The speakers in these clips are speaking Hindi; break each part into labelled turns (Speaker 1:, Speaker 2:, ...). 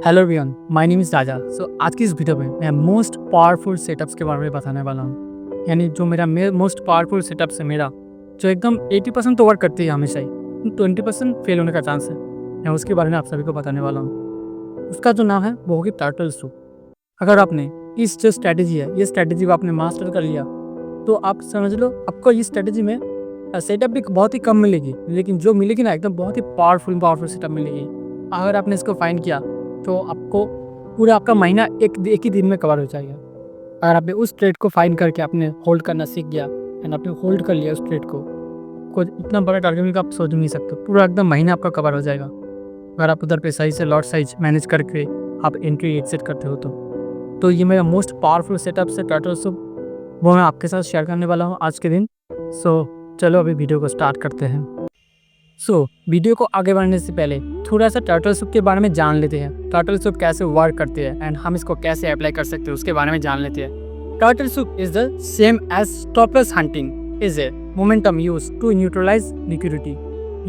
Speaker 1: Hello everyone, my name is Raja. आज की इस वीडियो में मैं मोस्ट पावरफुल सेटअप्स के बारे में बताने वाला हूँ। यानी जो मेरा मोस्ट पावरफुल सेटअप्स है मेरा, जो एकदम 80% तो वर्क करती है हमेशा ही, 20% फेल होने का चांस है। मैं उसके बारे में आप सभी को बताने वाला हूँ। उसका जो नाम है वो होगी टर्टल सूप। अगर आपने इस जो स्ट्रैटेजी है, ये स्ट्रैटेजी को आपने मास्टर कर लिया तो आप समझ लो आपको इस स्ट्रैटेजी में सेटअप भी बहुत ही कम मिलेगी, लेकिन जो मिलेगी ना एकदम बहुत ही पावरफुल सेटअप मिलेगी। अगर आपने इसको फाइंड किया तो आपको पूरा आपका महीना एक ही दिन में कवर हो जाएगा। अगर आपने उस ट्रेड को फाइंड करके आपने होल्ड करना सीख गया एंड आपने होल्ड कर लिया उस ट्रेड को इतना बड़ा टारगेट मिलेगा आप सोच नहीं सकते। पूरा एकदम महीना आपका कवर हो जाएगा अगर आप उधर पे सही से लॉट साइज मैनेज करके आप एंट्री एग्जिट करते हो तो ये मेरा मोस्ट पावरफुल सेटअप से टर्टल सूप, वो मैं आपके साथ शेयर करने वाला हूँ आज के दिन। चलो अभी वीडियो को स्टार्ट करते हैं। वीडियो को आगे बढ़ने से पहले थोड़ा सा टर्टल सूप के बारे में जान लेते हैं। टर्टल सूप कैसे वर्क करती है एंड हम इसको कैसे अप्लाई कर सकते हैं उसके बारे में जान लेते हैं। Turtle soup is the same as stop loss hunting is a momentum use to neutralize liquidity.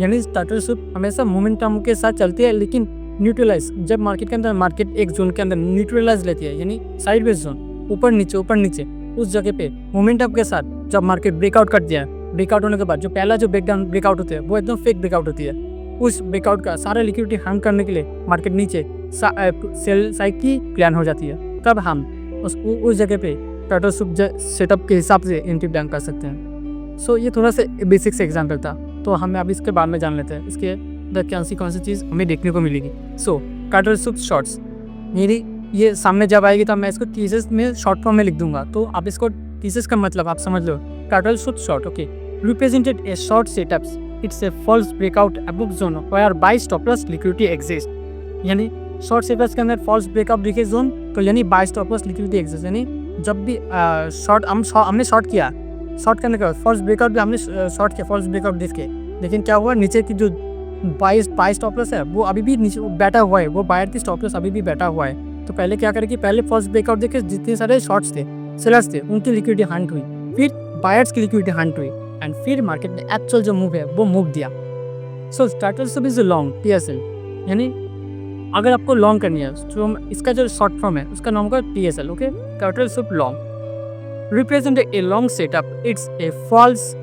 Speaker 1: यानी टर्टल सूप हमेशा मोमेंटम के साथ चलती है, लेकिन न्यूट्रलाइज जब मार्केट के अंदर मार्केट एक जोन के अंदर न्यूट्रलाइज लेती है, यानी साइडवेज जोन, ऊपर नीचे उस जगह पे मोमेंटम के साथ जब मार्केट ब्रेकआउट करती है, ब्रेकआउट होने के बाद जो पहला जो ब्रेकआउट होती है वो एकदम फेक ब्रेकआउट होती है। उस ब्रेकआउट का सारा लिक्विडिटी हंग करने के लिए मार्केट नीचे सेल साइड की प्लान हो जाती है, तब हम उस जगह पे टर्टल सूप सेटअप के हिसाब से एंट्री प्लान कर सकते हैं। ये थोड़ा सा बेसिक से एग्जाम्पल था, तो हमें अब इसके बारे में जान लेते हैं। इसके कौन सी चीज़ हमें देखने को मिलेगी। टर्टल सूप शॉर्ट्स, मेरी ये सामने जब आएगी तब मैं इसको टीसेस में शॉर्ट फॉर्म में लिख दूंगा, तो आप इसको टीसेस का मतलब आप समझ लो। Turtle soup short okay represented a short setups. It's a false breakout above zone where buy stop loss liquidity exists. यानी शॉर्ट सेटअप्स के अंदर फॉल्स ब्रेकआउट दिखे जोन, तो यानी buy stop loss liquidity exist. यानी जब भी हमने शॉर्ट किया, शॉर्ट करने के बाद फॉल्स ब्रेकआउट भी हमने शॉर्ट किया, फॉल्स ब्रेकआउट देख के, लेकिन क्या हुआ, नीचे की जो बाय स्टॉप लॉस है वो अभी भी नीचे बैठा हुआ है, वो बायर की स्टॉप लॉस अभी भी बैठा हुआ है। तो पहले क्या करें कि पहले फॉल्स ब्रेकआउट देखे जितने सारे शॉर्ट्स थे, सेलर्स थे, उनकी लिक्विडिटी हंट हुई, फिर बायर्स की लिक्विडिटी हंट हुई एंड फिर मार्केट में एक्चुअल जो मूव है वो मूव दिया। Turtle soup is long TSL, यानी अगर आपको लॉन्ग करनी है तो इसका जो शॉर्ट फॉर्म है उसका नाम होगा TSL okay. Turtle soup long represent a long setup. It's a false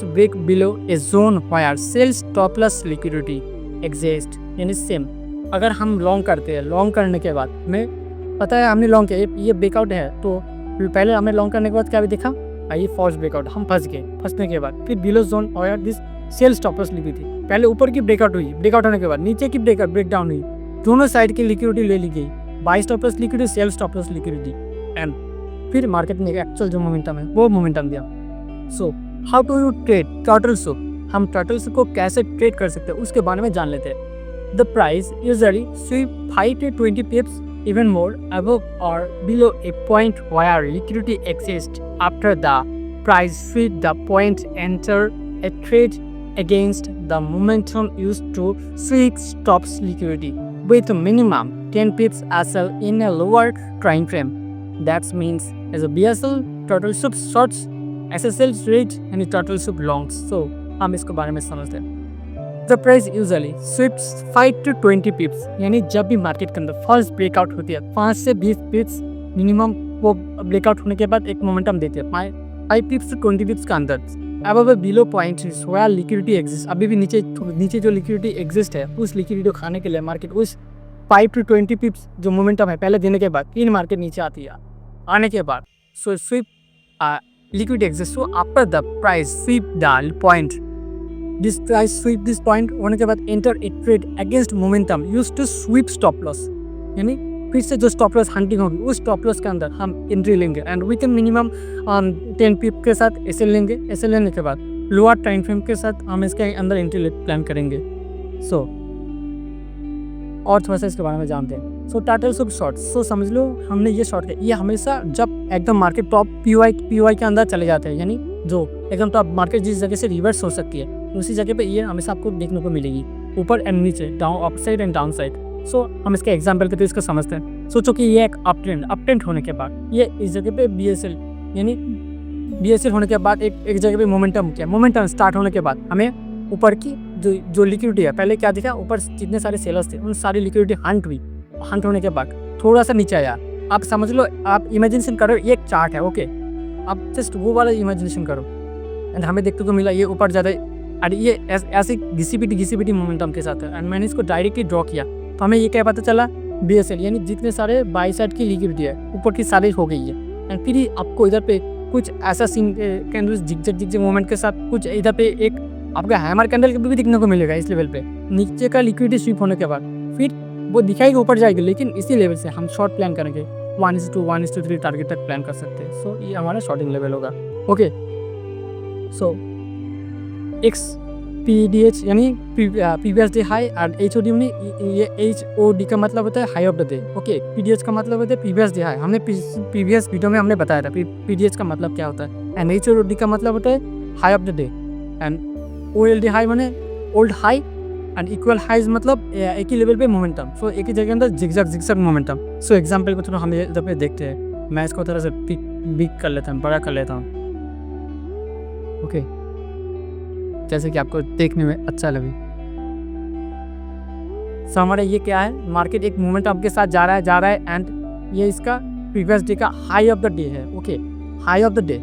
Speaker 1: break below a zone where sell stop loss liquidity exist. यानी सेम अगर हम लॉन्ग करते हैं, लॉन्ग करने के बाद हमें पता है हमने लॉन्ग किया, ये ब्रेकआउट है, तो पहले हमें लॉन्ग करने के बाद क्या भी दिखा, ये फॉल्स ब्रेकआउट, हम फंस गए। फंसने के बाद फिर बिलो जोन और this sell stop loss liquidity, पहले ऊपर की ब्रेकआउट हुई, ब्रेकआउट होने के बाद नीचे की ब्रेकडाउन हुई, दोनों साइड की लिक्विडिटी ले ली गई, buy stop loss liquidity, sell stop loss liquidity, and फिर मार्केट में एक्चुअल जो मोमेंटम है वो मोमेंटम दिया। How to you trade turtle soup. हम टर्टल सूप को कैसे ट्रेड कर सकते हैं उसके बारे में जान लेते हैं। The price usually sweep 5 to 20 pips even more above or below a point where liquidity exists. After the price sweep, the point enter a trade against the momentum used to sweep stops liquidity with a minimum 10 pips SL in a lower time frame. That means as a BSL, turtle soup shorts, SSL trade and turtle soup longs. हम इसको बारे में समझते हैं। The price usually sweeps 5 to 20 pips, यानी जब भी मार्केट के अंदर फर्स्ट ब्रेकआउट होती है 5 से 20 पिप्स मिनिमम, वो ब्रेकआउट होने के बाद एक मोमेंटम देती है 5 पिप्स से 20 पिप्स का अंदर। अब below point where liquidity exist, अभी भी नीचे जो लिक्विडिटी एग्जिस्ट है उस लिक्विडिटी को खाने के लिए मार्केट उस 5 to 20 पिप्स जो मोमेंटम है पहले देने के बाद फिर मार्केट नीचे आती है। आने के बाद sweep liquidity exist, after the price sweep the point, this price sweep this point होने के बाद enter a trade against momentum use to sweep stop loss, यानी फिर से जो स्टॉप लॉस हंटिंग होगी उस स्टॉप लॉस के अंदर हम एंट्री लेंगे एंड विथ मिनिमम 10 पिप के साथ एसएल लेंगे। एसएल लेने के बाद लोअर टाइम फ्रेम के साथ हम इसके अंदर एंट्री प्लान करेंगे। और थोड़ा सा इसके बारे में जानते हैं। टर्टल सूप शॉर्ट, समझ लो हमने ये शॉर्ट किया, ये हमेशा जब एकदम मार्केट टॉप पीवाई के अंदर चले जाते हैं, यानी जो एकदम टॉप मार्केट जिस जगह से रिवर्स हो सकती है उसी जगह पे ये हमेशा आपको देखने को मिलेगी, ऊपर एंड नीचे, down up side and down side. हम इसके एग्जांपल के तो इसको समझते हैं। सोचो कि ये एक अप ट्रेंड होने के बाद ये इस जगह पे BSL, यानी BSL होने के बाद एक जगह पे मोमेंटम स्टार्ट होने के बाद हमें ऊपर की जो लिक्विडिटी है, पहले क्या दिखा, ऊपर जितने सारे सेलर्स थे उन सारी लिक्विडिटी हंट हुई, हंट होने के बाद थोड़ा सा नीचे आया। आप समझ लो, आप इमेजिनेशन करो ये एक चार्ट है, ओके, आप जस्ट वो वाला इमेजिनेशन करो एंड हमें देखते को मिला ये ऊपर ज़्यादा, और ये ऐसे घिसी-पिटी मोमेंटम के साथ है एंड मैंने इसको डायरेक्टली ड्रॉ किया, तो हमें ये क्या पता चला, BSL यानी जितने सारे बाई साइड की लिक्विडिटी है ऊपर की सारी हो गई है। एंड फिर ही आपको इधर पे कुछ ऐसा सीन कैंडल जिगजैग मूवमेंट के साथ कुछ इधर पे एक आपका हैमर कैंडल भी दिखने को मिलेगा इस लेवल पे, नीचे का लिक्विडिटी स्वीप होने के बाद फिर वो दिखाएगी ऊपर जाएगी, लेकिन इसी लेवल से हम शॉर्ट प्लान करेंगे 1:2 1:3 टारगेट तक प्लान कर सकते हैं। सो ये हमारा शॉर्टिंग लेवल होगा। ओके, सो XPDH यानी प्रीवियस डे हाई और HOD में ये HOD का मतलब होता है high of the day. Okay, PDH का मतलब होता है प्रीवियस डे हाई, हमने प्रीवियस वीडियो में हमने बताया था PDH का मतलब क्या होता है, एंड HOD का मतलब होता है high of the day, and OLD high माने old high and equal highs मतलब एक ही लेवल पे मोमेंटम। सो एक ही जगह अंदर जिगजैग मोमेंटम। सो एग्जांपल को थोड़ा हम इधर पे देखते हैं, मैं इसको थोड़ा सा बिग कर लेता हूँ, बड़ा कर लेता हूँ। ओके, जैसे कि आपको देखने में अच्छा लगे। सो हमारा ये क्या है, मार्केट एक मोमेंटम के साथ जा रहा है एंड ये इसका प्रीवियस डे का हाई ऑफ द डे है। Okay, high of the day,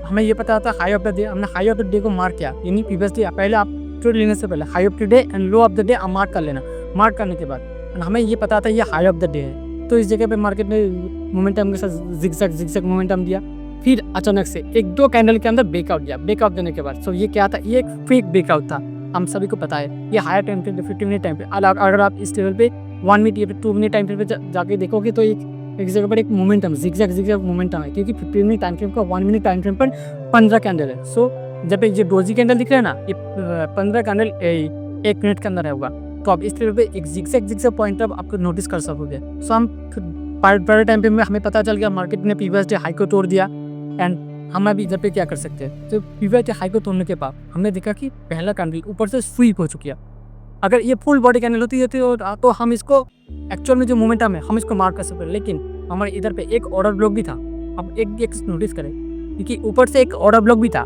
Speaker 1: हमें ये पता था हाई ऑफ द डे, हमने हाई ऑफ द डे को मार्क किया, यानी प्रीवियस डे पहले आप ट्रेड लेने से पहले high of the day and low of the day आप मार्क कर लेना। मार्क करने के बाद हमें ये पता था ये हाई ऑफ द डे है, तो इस जगह पे मार्केट ने मोमेंटम के साथ जिगजैग मोमेंटम दिया, फिर अचानक से 1-2 कैंडल के अंदर ब्रेकआउट दिया। ब्रेकआउट देने के बाद सो ये क्या था, ये एक फेक ब्रेकआउट था, हम सभी को पता है। ये higher time frame 50 minute time पे, अगर आप इस लेवल पे 1 मिनट या 2 मिनट टाइम फ्रेम पे जाके देखोगे तो एक जगह पर एक मोमेंटम जिगजैग मोमेंटम है, क्योंकि 15 मिनट टाइम फ्रेम का 1 मिनट टाइम फ्रेम पर 15 कैंडल है। सो जब ये डोजी कैंडल दिख रहा है ना, ये 15 कैंडल 1 मिनट के अंदर है होगा, तो आप इस लेवल पे एक जिगजैग पॉइंट अब आपको नोटिस कर सकोगे। सो हम बड़े टाइम पे हमें पता चल गया मार्केट ने प्रीवियस डे हाई को तोड़ दिया, एंड हम अभी इधर पे क्या कर सकते हैं, तो प्रीवियस डे हाई को तोड़ने के बाद हमने देखा कि पहला कैंडल ऊपर से स्वीप हो चुकी है। अगर ये फुल बॉडी कैंडल होती तो हम इसको एक्चुअल में जो मोमेंटम है हम इसको मार्क कर सकते हैं, लेकिन हमारे इधर पे एक ऑर्डर ब्लॉक भी था। अब एक नोटिस करें, क्योंकि ऊपर से एक ऑर्डर ब्लॉक भी था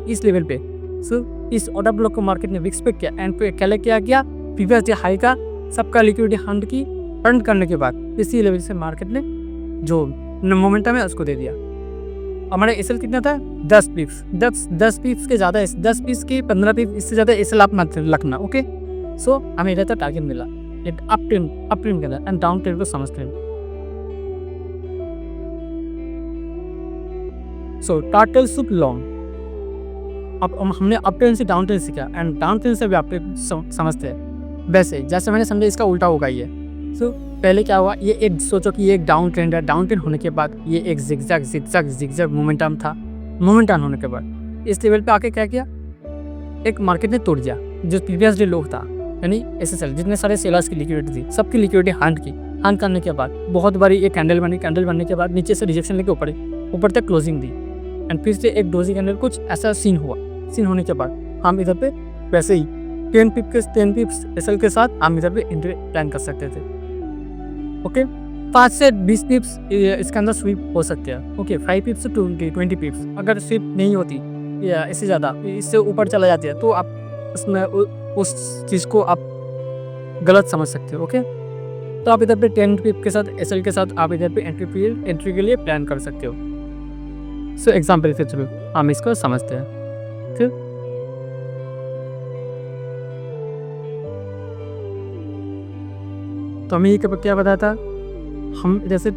Speaker 1: इस लेवल पे। सो इस ऑर्डर ब्लॉक को मार्केट ने एक्सपेक्ट किया एंड क्या किया, प्रीवियस डे हाई का सबका लिक्विडिटी हंट की अर्न करने के बाद इसी लेवल से मार्केट ने जो मोमेंटम है उसको दे दिया। हमारा एसएल कितना था, 10 पिप्स, 10 पिप्स के ज़्यादा, 10 पिप्स के 15 पिप्स इससे ज़्यादा एसएल आप मत रखना। ओके, सो हमें रहता टारगेट मिला एक अप ट्रेंड के अंदर एंड डाउन ट्रेंड को समझते हैं। सो टार्टल सूप लॉन्ग, अब हमने अप ट्रेंड से डाउन ट्रेंड सीखा एंड डाउन ट्रेंड से भी आप समझते हैं। वैसे जैसे मैंने समझा इसका उल्टा होगा ये। सो पहले क्या हुआ, ये एक सोचो कि ये एक डाउन ट्रेंड है, डाउन ट्रेंड होने के बाद ये एक जिगजैग मोमेंटम था। मोमेंटम होने के बाद इस लेवल पे आके क्या किया, एक मार्केट ने तोड़ दिया जो प्रीवियस डे लो था, यानी एसएसएल जितने सारे सेलर्स की लिक्विडिटी थी सबकी लिक्विडिटी हंट की। हंट करने के बाद बहुत बारी एक कैंडल बनी, कैंडल बनने के बाद नीचे से रिजेक्शन लेके ऊपर तक क्लोजिंग दी एंड फिर से एक डोजी कैंडल कुछ ऐसा सीन हुआ। सीन होने के बाद हम इधर पे वैसे ही 10 पिप्स एसएल के साथ हम इधर पे एंट्री प्लान कर सकते थे। ओके, 5 से 20 पिप्स इसके अंदर स्वीप हो सकते हैं। ओके, 5 पिप्स टू 20 पिप्स अगर स्वीप नहीं होती या इससे ज़्यादा इससे ऊपर चला जाती है तो आप उसमें उस चीज़ को आप गलत समझ सकते हो। ओके, तो आप इधर पे 10 पिप के साथ एसएल के साथ आप इधर पे एंट्री के लिए प्लान कर सकते हो। सो एग्जाम्पल के थ्रू हम इसको समझते हैं। ठीक, तो हमें ये क्या बताया था, हम जैसे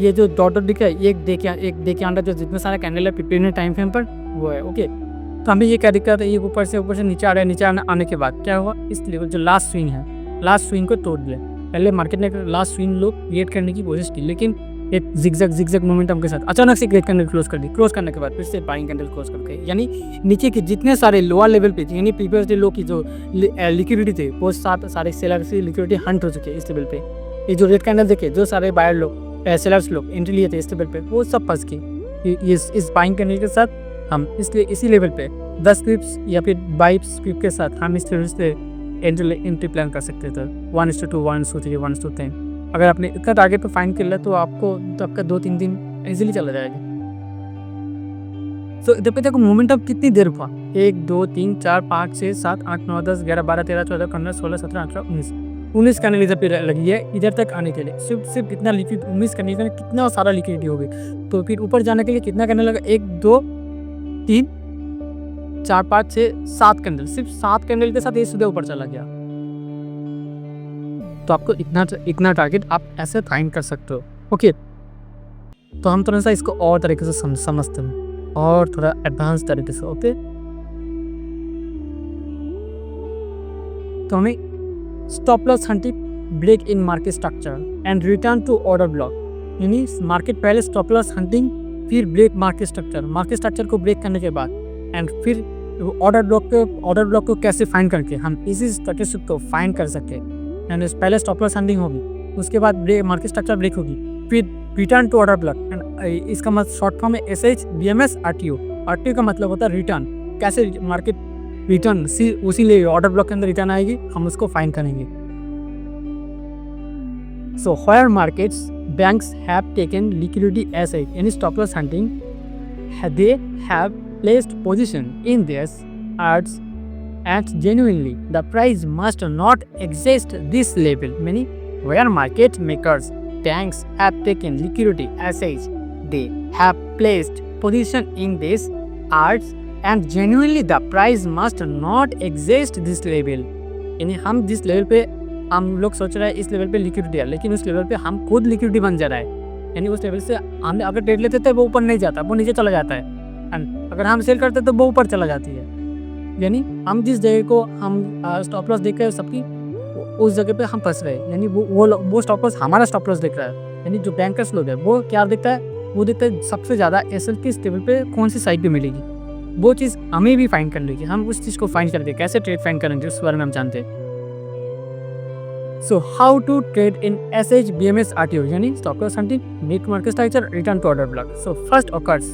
Speaker 1: ये जो डॉट दिखा है एक डे के अंदर जो जितने सारे कैंडल है 15 मिनट टाइम फ्रेम पर वो है। ओके, तो हमें ये क्या दिक्कत है, ये ऊपर से नीचे आ रहा है, नीचे आने के बाद क्या हुआ, इस लेवल जो लास्ट स्विंग है, लास्ट स्विंग को तोड़ दिया। पहले मार्केट ने लास्ट स्विंग लो क्रिएट करने की कोशिश की, लेकिन एक जिगजैग मोमेंटम के साथ अचानक से क्रिएट कैंडल क्लोज कर दी। क्लोज करने के बाद फिर से बाइंग कैंडल क्लोज करके, यानी नीचे के जितने सारे लोअर लेवल पे यानी प्रीवियस डे लो की जो लिक्विडिटी थी वो सारे सेलर से लिक्विडिटी हंट हो चुकी है इस लेवल पे। ये जो रेड कैंडल देखे जो सारे बायर लोग सेलर्स लोग एंट्री लिए थे इस लेवल पे वो सब फंस गए इस बाइंग कैंडल के साथ। हम इसलिए इसी लेवल पे 10 पिप्स या फिर 22 पिप के साथ हम इस लेवल से एंट्री प्लान कर सकते थे 1:2 1:3 1:10। अगर आपने इतना टारगेट पे फाइंड कर लिया तो आपका 2-3 दिन इजीली चला जाएगा। सो इधर पे देखो मोमेंटम कितनी देर हुआ, 1 2 3 4 5 6 7 8 9 10 11 12 13 14 15 16 17 18 19 कैंडल इधर पे लगी है इधर तक आने के लिए। सिर्फ कितना लिक्विड 19 करने के लिए कितना सारा लिक्विडिटी हो गई। तो फिर ऊपर जाने के लिए कितना कैंडल लगा, 1 2 3 4 5 6 7 कैंडल, सिर्फ 7 कैंडल के साथ ये सीधे ऊपर चला गया। तो आपको इतना टारगेट आप ऐसे फाइंड कर सकते हो। ओके, तो हम थोड़ा सा इसको और तरीके से समझते हैं और थोड़ा एडवांस तरीके से। ओके, तो हमें stop loss hunting, break in market structure and return to order block, यानी मार्केट पहले स्टॉप लॉस हंटिंग फिर ब्रेक मार्केट स्ट्रक्चर को ब्रेक करने के बाद एंड फिर ऑर्डर ब्लॉक को कैसे फाइंड करके हम इसी स्ट्रक्चर को फाइंड कर सकते हैं। एंड पहले स्टॉप लॉस हंटिंग होगी, उसके बाद ब्रेक मार्केट स्ट्रक्चर ब्रेक होगी, फिर return to order block. And इसका मतलब शॉर्ट फॉर्म है SH BMS RTO। RTO का मतलब होता है रिटर्न, कैसे मार्केट रिटर्न उसी लिए ऑर्डर ब्लॉक के अंदर रिटर्न आएगी, हम उसको फाइंड करेंगे। So where markets banks have taken liquidity as any stop loss hunting, they have placed position in this arts and genuinely the price must not exceed this level, meaning where market makers banks have taken liquidity as they have placed position in this arts and genuinely the price must not exceed this level, यानी हम जिस लेवल पे हम लोग सोच रहे हैं इस लेवल पे लिक्विडिटी है, लेकिन उस लेवल पे हम खुद लिक्विडिटी बन जा रहा है, यानी उस लेवल से हम अगर ट्रेड लेते थे वो ऊपर नहीं जाता, वो नीचे चला जाता है। एंड अगर हम सेल करते तो वो ऊपर चला जाती है, यानी हम जिस जगह को हम स्टॉप लॉस देख रहे हैं सबकी, उस जगह पे हम फंस रहे हैं, यानी वो स्टॉप लॉस हमारा स्टॉप लॉस देख रहा है। यानी जो बैंकर्स लोग हैं वो क्या देखता है, वो देखता है सबसे ज़्यादा एसएल किस टेबल पे कौन सी साइड पे मिलेगी, वो चीज़ हमें भी फाइंड करनी है। हम उस चीज़ को फाइंड करते हैं, कैसे ट्रेड फाइंड करेंगे उस बारे में हम जानते हैं। So how to trade in SH BMS RTO, यानी stop loss hunting, make market structure, return to order block. So first occurs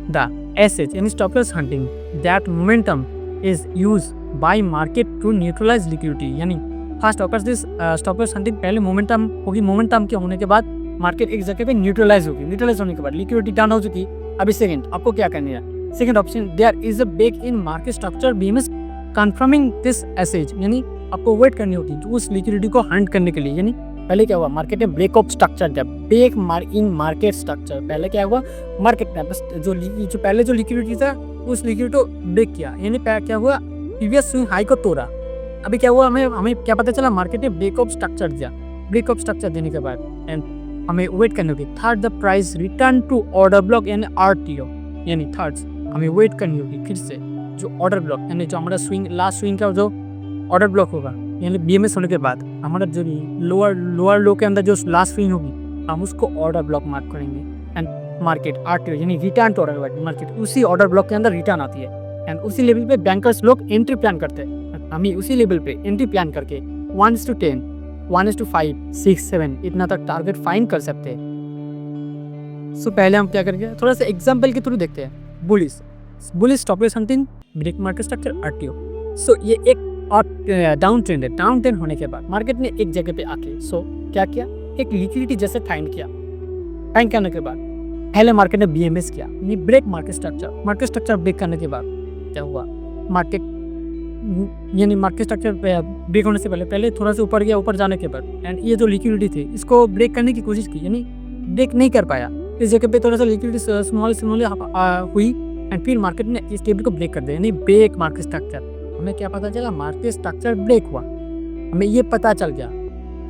Speaker 1: the SH, यानी stop loss hunting. That momentum is used by market to neutralize liquidity. यानी first occurs this stop loss hunting, पहले momentum होगी, momentum के होने के बाद मार्केट एक जगह पे न्यूट्रलाइज होगी, न्यूट्रलाइज होने के बाद लिक्विडिटी डाउन हो चुकी। अभी सेकंड आपको क्या करनी है, second option there is a break in market structure BMS confirming this SH, यानी आपको वेट करनी होगी तो उस लिक्विडिटी को हंट करने के लिए। यानी पहले क्या हुआ, मार्केट में ब्रेक ऑफ स्ट्रक्चर था, ब्रेक इन मार्केट स्ट्रक्चर। पहले क्या हुआ, मार्केट में बस जो पहले जो लिक्विडिटी था उस लिक्विडिटी को ब्रेक किया, यानी क्या हुआ, प्रीवियस स्विंग हाई को तोड़ा। अभी क्या हुआ, हमें क्या पता चला, मार्केट ने ब्रेक ऑफ स्ट्रक्चर दिया। ब्रेक ऑफ स्ट्रक्चर देने के बाद एंड हमें वेट करनी होगी। Third the price return to order block यानी RTO, यानी थर्ड हमें वेट करनी होगी फिर से जो ऑर्डर ब्लॉक, यानी जो हमारा स्विंग लास्ट स्विंग का जो ऑर्डर ब्लॉक होगा, यानी BMS होने के बाद हमारा जो लोअर लो के अंदर जो लास्ट स्विंग होगी हम उसको ऑर्डर ब्लॉक मार्क करेंगे। एंड मार्केट RTO यानी return to order block, market उसी ऑर्डर ब्लॉक के अंदर रिटर्न आती है एंड उसी लेवल पे बैंकर्स लोग एंट्री प्लान करते हैं। हमें उसी लेवल पे एंट्री प्लान करके 1:10, 1:5, 6, 7 इतना तक टारगेट फाइंड कर सकते हैं। सो पहले हम क्या करेंगे, थोड़ा सा एग्जाम्पल के थ्रू देखते हैं। Bullish stop loss hunting, break market structure, RTO। So ये एक और डाउन ट्रेंड है। डाउन ट्रेंड होने के बाद मार्केट ने एक जगह पे आके क्या किया, एक लिक्विडिटी जैसे फाइंड किया। फाइंड करने के बाद पहले मार्केट ने BMS किया, यानी ब्रेक मार्केट स्ट्रक्चर ब्रेक करने के बाद क्या हुआ, मार्केट यानी मार्केट स्ट्रक्चर ब्रेक होने से पहले थोड़ा सा ऊपर गया, ऊपर जाने के बाद एंड ये जो लिक्विडिटी थी इसको ब्रेक करने की कोशिश की, यानी ब्रेक नहीं कर पाया। इस जगह पे थोड़ा सा लिक्विडिटी स्मॉल हुई एंड फिर मार्केट ने इस टेबल को ब्रेक कर दिया, यानी ब्रेक मार्केट स्ट्रक्चर। हमें क्या पता चला, मार्केट स्ट्रक्चर ब्रेक हुआ, हमें ये पता चल गया।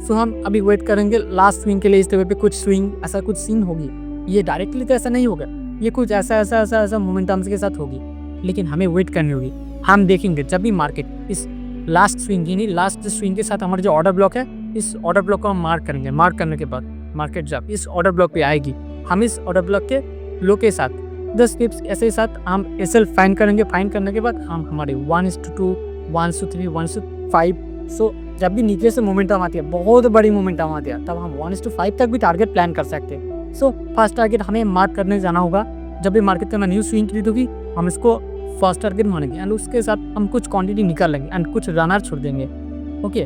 Speaker 1: सो हम अभी वेट करेंगे लास्ट स्विंग के लिए। इस लेवल पे कुछ स्विंग ऐसा कुछ सीन होगी, ये डायरेक्टली तो ऐसा नहीं होगा, ये कुछ ऐसा मोमेंटम के साथ होगी, लेकिन हमें वेट करनी होगी। हम देखेंगे जब भी मार्केट इस लास्ट स्विंग यानी लास्ट स्विंग के साथ हमारा जो ऑर्डर ब्लॉक है, इस ऑर्डर ब्लॉक को हम मार्क करेंगे। मार्क करने के बाद मार्केट जब इस ऑर्डर ब्लॉक पे आएगी, हम इस ऑर्डर ब्लॉक के लो के साथ 10 टिप्स ऐसे साथ हम SL फाइंड करेंगे। फाइंड करने के बाद हम हमारे 1:2, 1:3, 1:5। सो जब भी नीचे से मोमेंटम आती है, बहुत बड़ी मोमेंटम आती है, तब हम 1:5 तक भी टारगेट प्लान कर सकते हैं। सो फर्स्ट टारगेट हमें मार्क करने जाना होगा। जब भी मार्केट का न्यू स्विंग क्रिएट होगी, हम इसको फर्स्ट टारगेट मानेंगे एंड उसके साथ हम कुछ क्वांटिटी निकाल लेंगे एंड कुछ रनर छोड़ देंगे। ओके,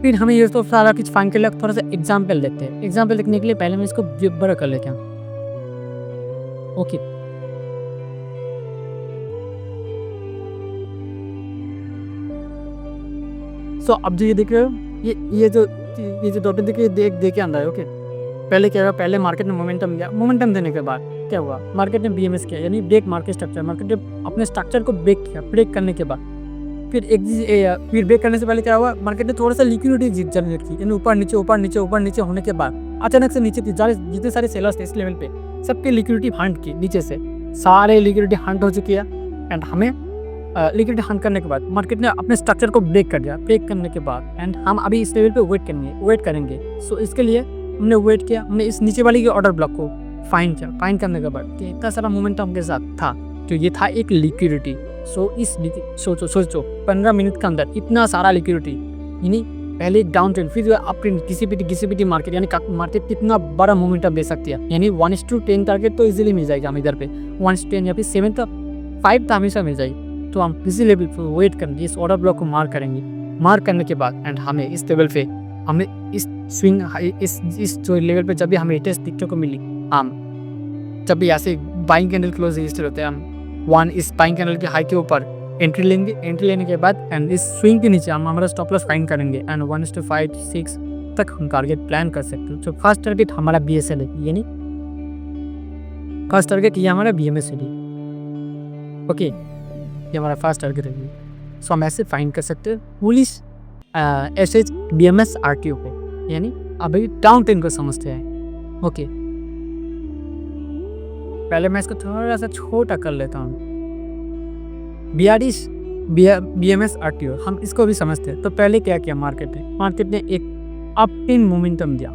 Speaker 1: फिर हमें ये तो सारा कुछ फाइंड कर लिया। थोड़ा सा एग्जाम्पल देखते हैं। एग्जाम्पल देखने के लिए पहले मैं इसको बड़ा कर लेता हूँ। ओके, सो अब जो ये देख रहे हो, ये जो डॉट देख रहे हो, देख के अंदर है। ओके, पहले क्या हुआ, पहले मार्केट ने मोमेंटम दिया, मोमेंटम देने के बाद क्या हुआ, मार्केट ने बीएमएस किया, यानी ब्रेक मार्केट स्ट्रक्चर, मार्केट ने अपने स्ट्रक्चर को ब्रेक किया। ब्रेक करने के बाद फिर ब्रेक करने से पहले क्या हुआ, मार्केट ने थोड़ा सा लिक्विडिटी जनरेट की, यानी ऊपर नीचे होने के बाद अचानक से नीचे जितने सारे सेलर्स थे इस लेवल पे, सबके लिक्विडिटी हंट की, नीचे से सारे लिक्विडिटी हंट हो चुकी है। एंड हमें लिक्विडिटी हंट करने के बाद मार्केट ने अपने स्ट्रक्चर को ब्रेक कर दिया। ब्रेक करने के बाद एंड हम अभी इस लेवल पे वेट करेंगे। सो इसके लिए हमने वेट किया, हमने इस नीचे वाली के ऑर्डर ब्लॉक को फाइंड किया। फाइंड करने के बाद कि इतना सारा मोमेंटम के साथ था, तो ये था एक लिक्विडिटी। सो इस सोचो 15 मिनट के अंदर इतना सारा लिक्विडिटी, यानी पहले एक डाउन ट्रेंड, फिर अप ट्रेंड, किसी भी मार्केट, यानी मार्केट कितना बड़ा मोमेंटम दे सकती है। यानी 1:10 टारगेट तो इजीली मिल जाएगा हमें इधर पे, 1:10 या फिर 7 तक 5 तो हमेशा मिल जाएगी। तो हम किसी लेवल पर वेट करेंगे, इस ऑर्डर ब्लॉक को मार्क करेंगे। मार्क करने के बाद एंड हमें इस लेवल पे, हमें इस स्विंग इस जो लेवल पे जब भी हमें टेस्ट दिखने को मिली, हम जब भी ऐसे बाइंग कैंडल क्लोज रजिस्टर होते हैं, हम इस बाइंग कैंडल के हाई के ऊपर एंट्री लेंगे। एंट्री लेने के बाद एंड इस स्विंग के नीचे हम हमारा स्टॉप लॉस फाइंड करेंगे एंड 1:5 6 तक हम टारगेट प्लान कर सकते हैं। तो फर्स्ट टारगेट हमारा BSL है, यानी फर्स्ट टारगेट ये हमारा BMS है। ओके, ये हमारा फर्स्ट टारगेट है। सो हम ऐसे फाइंड कर सकते हैं पुलिस SH BMS RTO को, यानी अभी डाउन ट्रेंड को समझते हैं। ओके, पहले मैं इसको थोड़ा सा छोटा कर लेता हूँ। BMS RTO हम इसको भी समझते हैं। तो पहले क्या किया मार्केट ने एक अप ट्रेंड मोमेंटम दिया।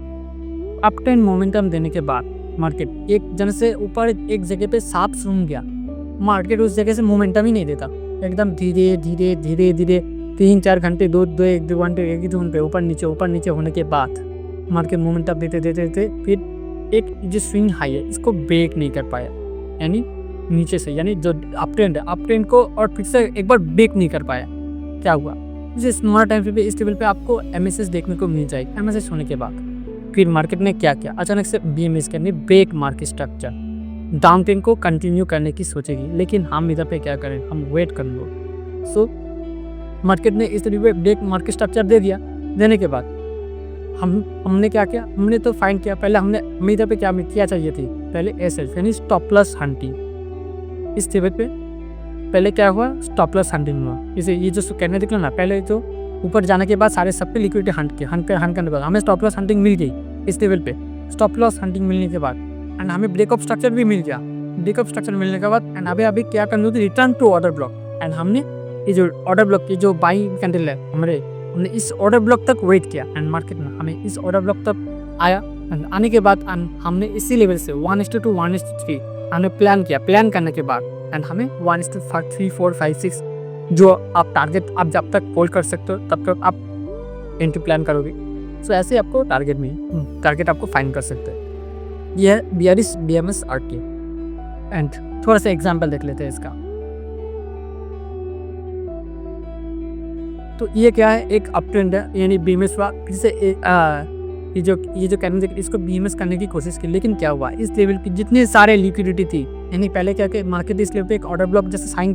Speaker 1: अप ट्रेंड मोमेंटम देने के बाद मार्केट एक जन से ऊपर एक जगह पे साफ सूंघ गया। मार्केट उस जगह से मोमेंटम ही नहीं देता, एकदम धीरे धीरे 3-4 घंटे 2 घंटे एक ही धुन पे ऊपर नीचे होने के बाद मार्केट मोमेंटम देते फिर एक जो स्विंग हाई है इसको ब्रेक नहीं कर पाया, यानी नीचे से, यानी जो अप ट्रेंड को और फिर से एक बार ब्रेक नहीं कर पाया। क्या हुआ, इस स्मॉल टाइम फ्रेम पे इस लेवल पे आपको MSS देखने को मिल जाएगी। MSS होने के बाद फिर मार्केट ने क्या किया, अचानक से BMS करने break market structure down trend को कंटिन्यू करने की सोचेगी, लेकिन हम इधर पे क्या करें, हम वेट कर लो। सो मार्केट ने इस तरीके ब्रेक मार्केट स्ट्रक्चर दे दिया। देने के बाद हमने क्या किया, हमने तो फाइंड किया, पहले हमें इधर पे क्या चाहिए थी, पहले SL यानी स्टॉप लॉस हंटिंग। इस लेवल पे पहले क्या हुआ, स्टॉप लॉस हंटिंग हुआ। इसे ये जो कहने दिखला ना, पहले तो ऊपर जाने के बाद सारे सब पे लिक्विडिटी हंट करने के बाद हमें स्टॉप लॉस हंटिंग मिल गई। इस लेवल पे स्टॉप लॉस हंटिंग मिलने के बाद एंड हमें ब्रेकअप स्ट्रक्चर भी मिल गया। ब्रेकअप स्ट्रक्चर मिलने के बाद एंड अभी क्या करना होती, return to order block. And हमने ये जो ऑर्डर ब्लॉक की जो बाइंग कैंडल है हमने इस ऑर्डर ब्लॉक तक वेट किया एंड मार्केट में हमें इस ऑर्डर ब्लॉक तक आया। एंड आने के बाद हमने इसी लेवल से 1:2 1:3 हमने प्लान करने के बाद एंड हमें 1:3 4 5 6 जो आप टारगेट आप जब तक होल्ड कर सकते हो तब तक आप एंट्री प्लान करोगे। सो ऐसे आपको टारगेट आपको फाइंड कर सकते हैं। यह है BMS RTO। एंड थोड़ा सा एग्जांपल देख लेते हैं इसका। तो ये क्या है, एक अप ट्रेंड है, यानी BMS हुआ, फिर से ये जो कैंडल देख इसको BMS करने की कोशिश की, लेकिन क्या हुआ, इस लेवल की जितने सारे लिक्विडिटी थी, यानी पहले क्या कि मार्केट इस लेवल पे एक ऑर्डर ब्लॉक जैसे साइन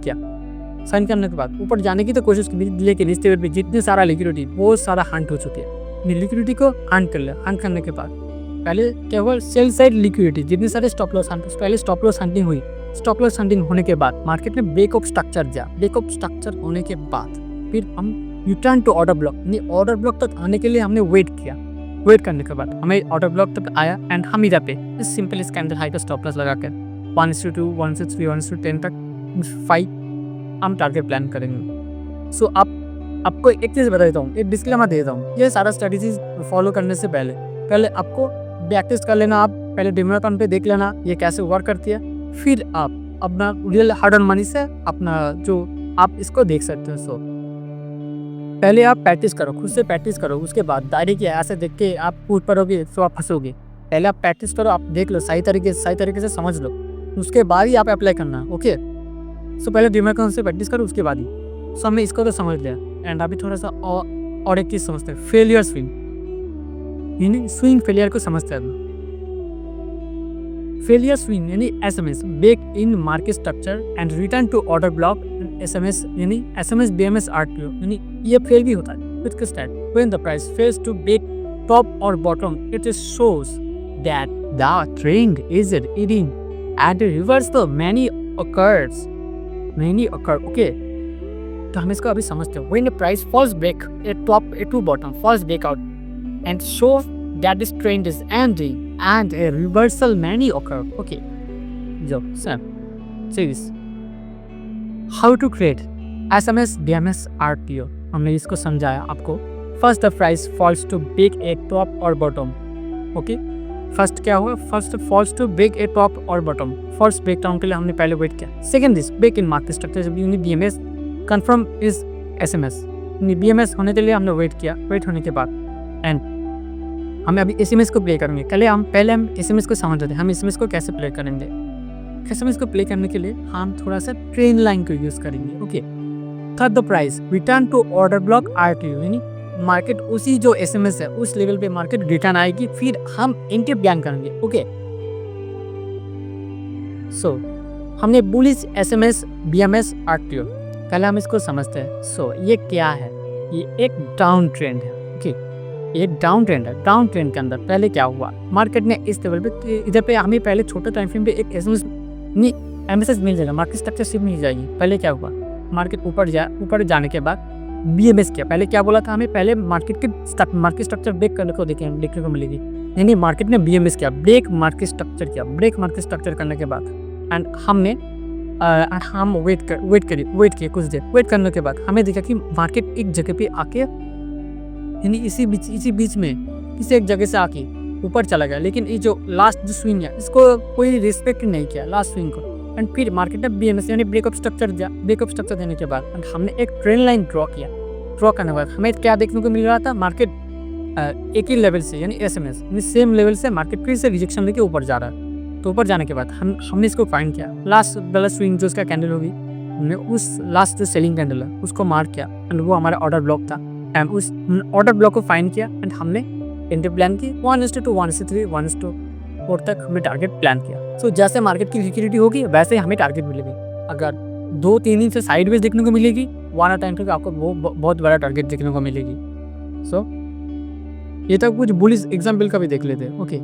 Speaker 1: करने के बाद ऊपर जाने की तो कोशिश की, लेकिन इस लेवल पे जितने सारा लिक्विडिटी बहुत सारा हंट हो चुके हैं। लिक्विडिटी को हंट कर लिया। हंट करने के बाद पहले क्या हुआ, सेल साइड लिक्विडिटी जितने सारे स्टॉप लॉस पहले स्टॉप लॉस हंटिंग हुई। स्टॉप लॉस हंटिंग होने के बाद मार्केट में ब्रेकअप स्ट्रक्चर दिया। ब्रेकअप स्ट्रक्चर होने के बाद फिर हम रिटर्न टू ऑर्डर ब्लॉक, यानी ऑर्डर ब्लॉक तक आने के लिए हमने वेट किया। वेट करने के बाद हमें ऑर्डर ब्लॉक तक आया एंड हम इधर पे सिंपल इसके अंदर हाई का स्टॉप लॉस लगाकर 1:2 1:3 1:10 तक 5 हम टारगेट प्लान करेंगे। सो आपको एक चीज़ बता देता हूँ, एक डिस्क्लेमर दे देता हूँ, ये सारा स्ट्रेटजीज फॉलो करने से पहले आपको बैक टेस्ट कर लेना। आप पहले डिमर अकाउंट पे देख लेना ये कैसे वर्क करती है, फिर आप अपना रियल हार्ड अर्न मनी से अपना जो आप इसको देख सकते हो। सो पहले आप प्रैक्टिस करो, खुद से प्रैक्टिस करो, उसके बाद डायरेक्ट ऐसे देख के आप कूद पड़ोगे तो आप फंसोगे। पहले आप प्रैक्टिस करो, आप देख लो सही तरीके से समझ लो, उसके बाद ही आप अप्लाई करना। ओके, सो पहले डिमर अकाउंट से प्रैक्टिस करो, उसके बाद ही। सो हमने इसको तो समझ लिया एंड अभी थोड़ा सा और एक चीज़ समझते हैं, फेलियर स्विंग, यानी स्विंग फेलियर को समझते हैं। फेलियर स्विंग यानी SMS break in market structure and return to order block. SMS यानी SMS BMS RTO, यानी ये फेल भी होता है, which is that when the price fails to break top or bottom, it is shows that the trend is eating and the reversal many occur. Okay, तो हम इसको अभी समझते हैं. When the price falls back a top a to bottom falls back out and shows that this trend is ending and a reversal many occur. Okay, so Sam, see this. How to create SMS, BMS, RTO. हमने इसको समझाया आपको. First the price falls to break a top or bottom. Okay, first क्या हुआ, first false to break a top और बॉटम. फर्स्ट ब्रेक डाउन के लिए हमने पहले वेट किया. Second this break in market structure BMS confirm is SMS. BMS होने के लिए हमने वेट किया. वेट होने के बाद एंड हमें अभी SMS को प्ले करेंगे. पहले हम SMS को समझ लेते हैं. हम SMS को कैसे प्ले करेंगे. SMS को प्ले करने के लिए हम थोड़ा सा ट्रेन लाइन को यूज करेंगे. Okay, third the price return to order block RTO, यानी मार्केट उसी जो SMS है उस लेवल पे मार्केट रिटर्न आएगी, फिर हम एंट्री प्लान करेंगे. ओके, सो हमने बुलिश SMS, BMS, RTO. पहले हम इसको समझते हैं. सो ये क्या है, ये एक डाउन ट्रेंड है. ओके, ये डाउन ट्रेंड है. डाउन ट्रेंड के अंदर पहले क्या हुआ, मार्केट ने इस लेवल पे इधर पे हमें पहले छोटा टाइम फ्रेम पे एक SMS मिल जाएगा, मार्केट स्ट्रक्चर शिफ्ट मिल जाएगी. पहले क्या हुआ, मार्केट ऊपर जाने के बाद BMS किया. पहले क्या बोला था हमें, पहले मार्केट स्ट्रक्चर ब्रेक करने को देखने को मिलेगी. यानी मार्केट ने BMS किया, ब्रेक मार्केट स्ट्रक्चर किया. ब्रेक मार्केट स्ट्रक्चर करने के बाद एंड हम वेट किए कुछ देर. वेट करने के बाद हमें देखा कि मार्केट एक जगह पे आके, यानी इसी बीच में किसी एक जगह से आके ऊपर चला गया. लेकिन ये जो लास्ट जो स्विंग है इसको कोई रिस्पेक्ट नहीं किया, लास्ट स्विंग को. एंड फिर मार्केट ने BMS यानी ब्रेकअप स्ट्रक्चर देने के बाद एंड हमने एक ट्रेंड लाइन ड्रॉ किया. ड्रॉ करने के बाद हमें क्या देखने को मिल रहा था, मार्केट एक ही लेवल से यानी SMS यानी सेम लेवल से मार्केट फिर से रिजेक्शन लेके ऊपर जा रहा है. तो ऊपर जाने के बाद हमने इसको फाइंड किया. लास्ट वाला स्विंग जो उसका कैंडल होगी, हमने उस लास्ट जो सेलिंग कैंडल है उसको मार्क किया एंड वो हमारा ऑर्डर ब्लॉक था. एंड उस ऑर्डर ब्लॉक को फाइंड किया एंड हमने एंट्री प्लान की 1:2, 1:3, 1:4 तक हमने टारगेट प्लान किया. सो जैसे मार्केट की लिक्विडिटी होगी वैसे हमें टारगेट मिलेगी. अगर 2-3 दिन से साइडवेज देखने को मिलेगी, 1 टाइम तक आपको वो बहुत बड़ा टारगेट देखने को मिलेगी. सो ये तक कुछ बुलिश एग्जाम्पल का भी देख लेते हैं. ओके,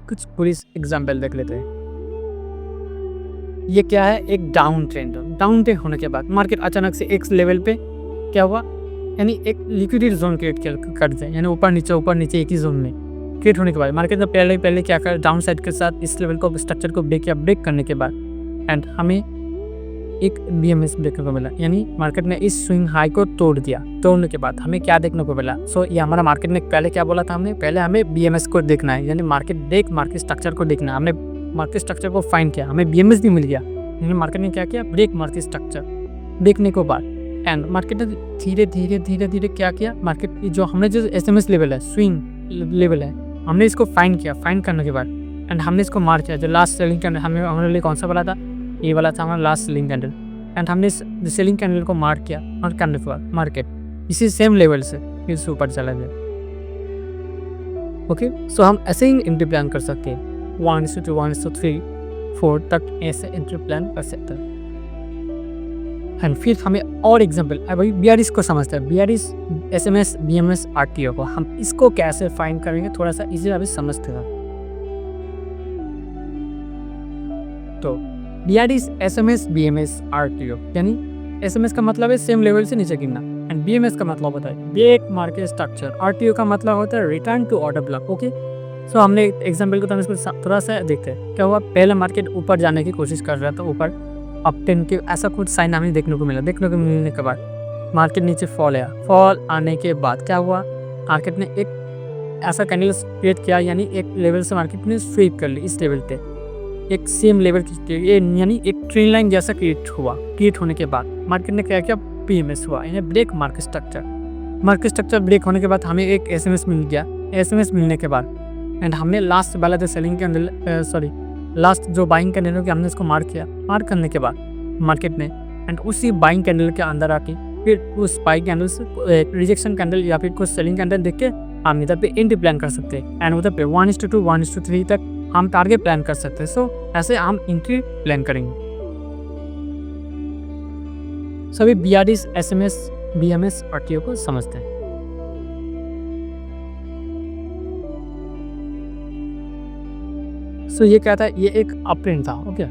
Speaker 1: कुछ बुलिश एग्जाम्पल देख लेते हैं. ये क्या है, एक डाउन ट्रेंड होने के बाद मार्केट अचानक से एक लेवल पे क्या हुआ, यानी एक लिक्विडिटी जोन क्रिएट कर दे, यानी ऊपर नीचे एक ही जोन में क्रिएट होने के बाद मार्केट ने पहले क्या कर, डाउन साइड के साथ इस लेवल को स्ट्रक्चर को ब्रेक करने के बाद एंड हमें एक BMS देखने को मिला. यानी मार्केट ने इस स्विंग हाई को तोड़ दिया. तोड़ने के बाद हमें क्या देखने को मिला. सो ये हमारा मार्केट ने पहले क्या बोला था, पहले हमें BMS को देखना है, यानी मार्केट स्ट्रक्चर को देखना है. हमने मार्केट स्ट्रक्चर को फाइंड किया, हमें BMS भी मिल गया. यानी मार्केट ने क्या किया, ब्रेक मार्केट स्ट्रक्चर देखने को बाद एंड मार्केट ने धीरे क्या किया, मार्केट जो हमने जो SMS लेवल है, स्विंग लेवल है, हमने इसको फाइंड किया. फाइंड करने के बाद एंड हमने इसको मार्क किया. जो लास्ट सेलिंग कैंडल हमारे लिए कौन सा वाला था, ये वाला था हमारा लास्ट सेलिंग कैंडल. एंड हमने इस सेलिंग कैंडल को मार्क किया. मार्क करने के बाद मार्केट इसी सेम लेवल से फिर से ऊपर चला गया. ओके, सो हम ऐसे ही एंट्री प्लान कर सकते हैं. 1:2, 1:3, 4 तक ऐसे एंट्री प्लान कर सकते हैं. एंड फिर हमें और एग्जाम्पल, अभी BRS को समझते हैं. BRS, SMS, BMS, RTO को हम इसको कैसे फाइंड करेंगे, थोड़ा सा इजी अभी समझते हैं. तो BRS, SMS, BMS, RTO, यानी SMS का मतलब है सेम लेवल से नीचे गिरना एंड BMS का मतलब होता है ब्रेक मार्केट स्ट्रक्चर. RTO का मतलब होता है return to order block. Okay, so हमने एग्जाम्पल को तो इसको थोड़ा सा देखते हैं. क्या हुआ, पहले मार्केट ऊपर जाने की कोशिश कर रहा था, ऊपर अप टेन के ऐसा कुछ साइन हमें देखने को मिला. देखने को मिलने के बाद मार्केट नीचे फॉल आया. फॉल आने के बाद क्या हुआ, मार्केट ने एक ऐसा कैंडल क्रिएट किया, यानी एक लेवल से मार्केट ने स्वीप कर ली इस लेवल पे, एक सेम लेवल यानी एक ट्रेन लाइन जैसा क्रिएट होने के बाद मार्केट ने क्या किया, BMS हुआ, यानी ब्रेक मार्केट स्ट्रक्चर ब्रेक होने के बाद हमें एक SMS मिल गया. SMS मिलने के बाद एंड हमने लास्ट वाला जो सेलिंग कैंडल लास्ट जो बाइंग कैंडल की हमने इसको मार्क किया. मार्क करने के बाद मार्केट ने एंड उसी बाइंग कैंडल के अंदर आके फिर उस बाइंग कैंडल से रिजेक्शन कैंडल या फिर कुछ सेलिंग कैंडल देख के हम इधर पे एंट्री प्लान कर सकते हैं एंड उधर पे 1:2, 1:3 तक हम टारगेट प्लान कर सकते हैं. सो ऐसे हम एंट्री प्लान करेंगे. सभी BRDs, SMS, BMS और TO को समझते हैं। सो ये क्या था, ये एक अपट्रेंड था। ओके,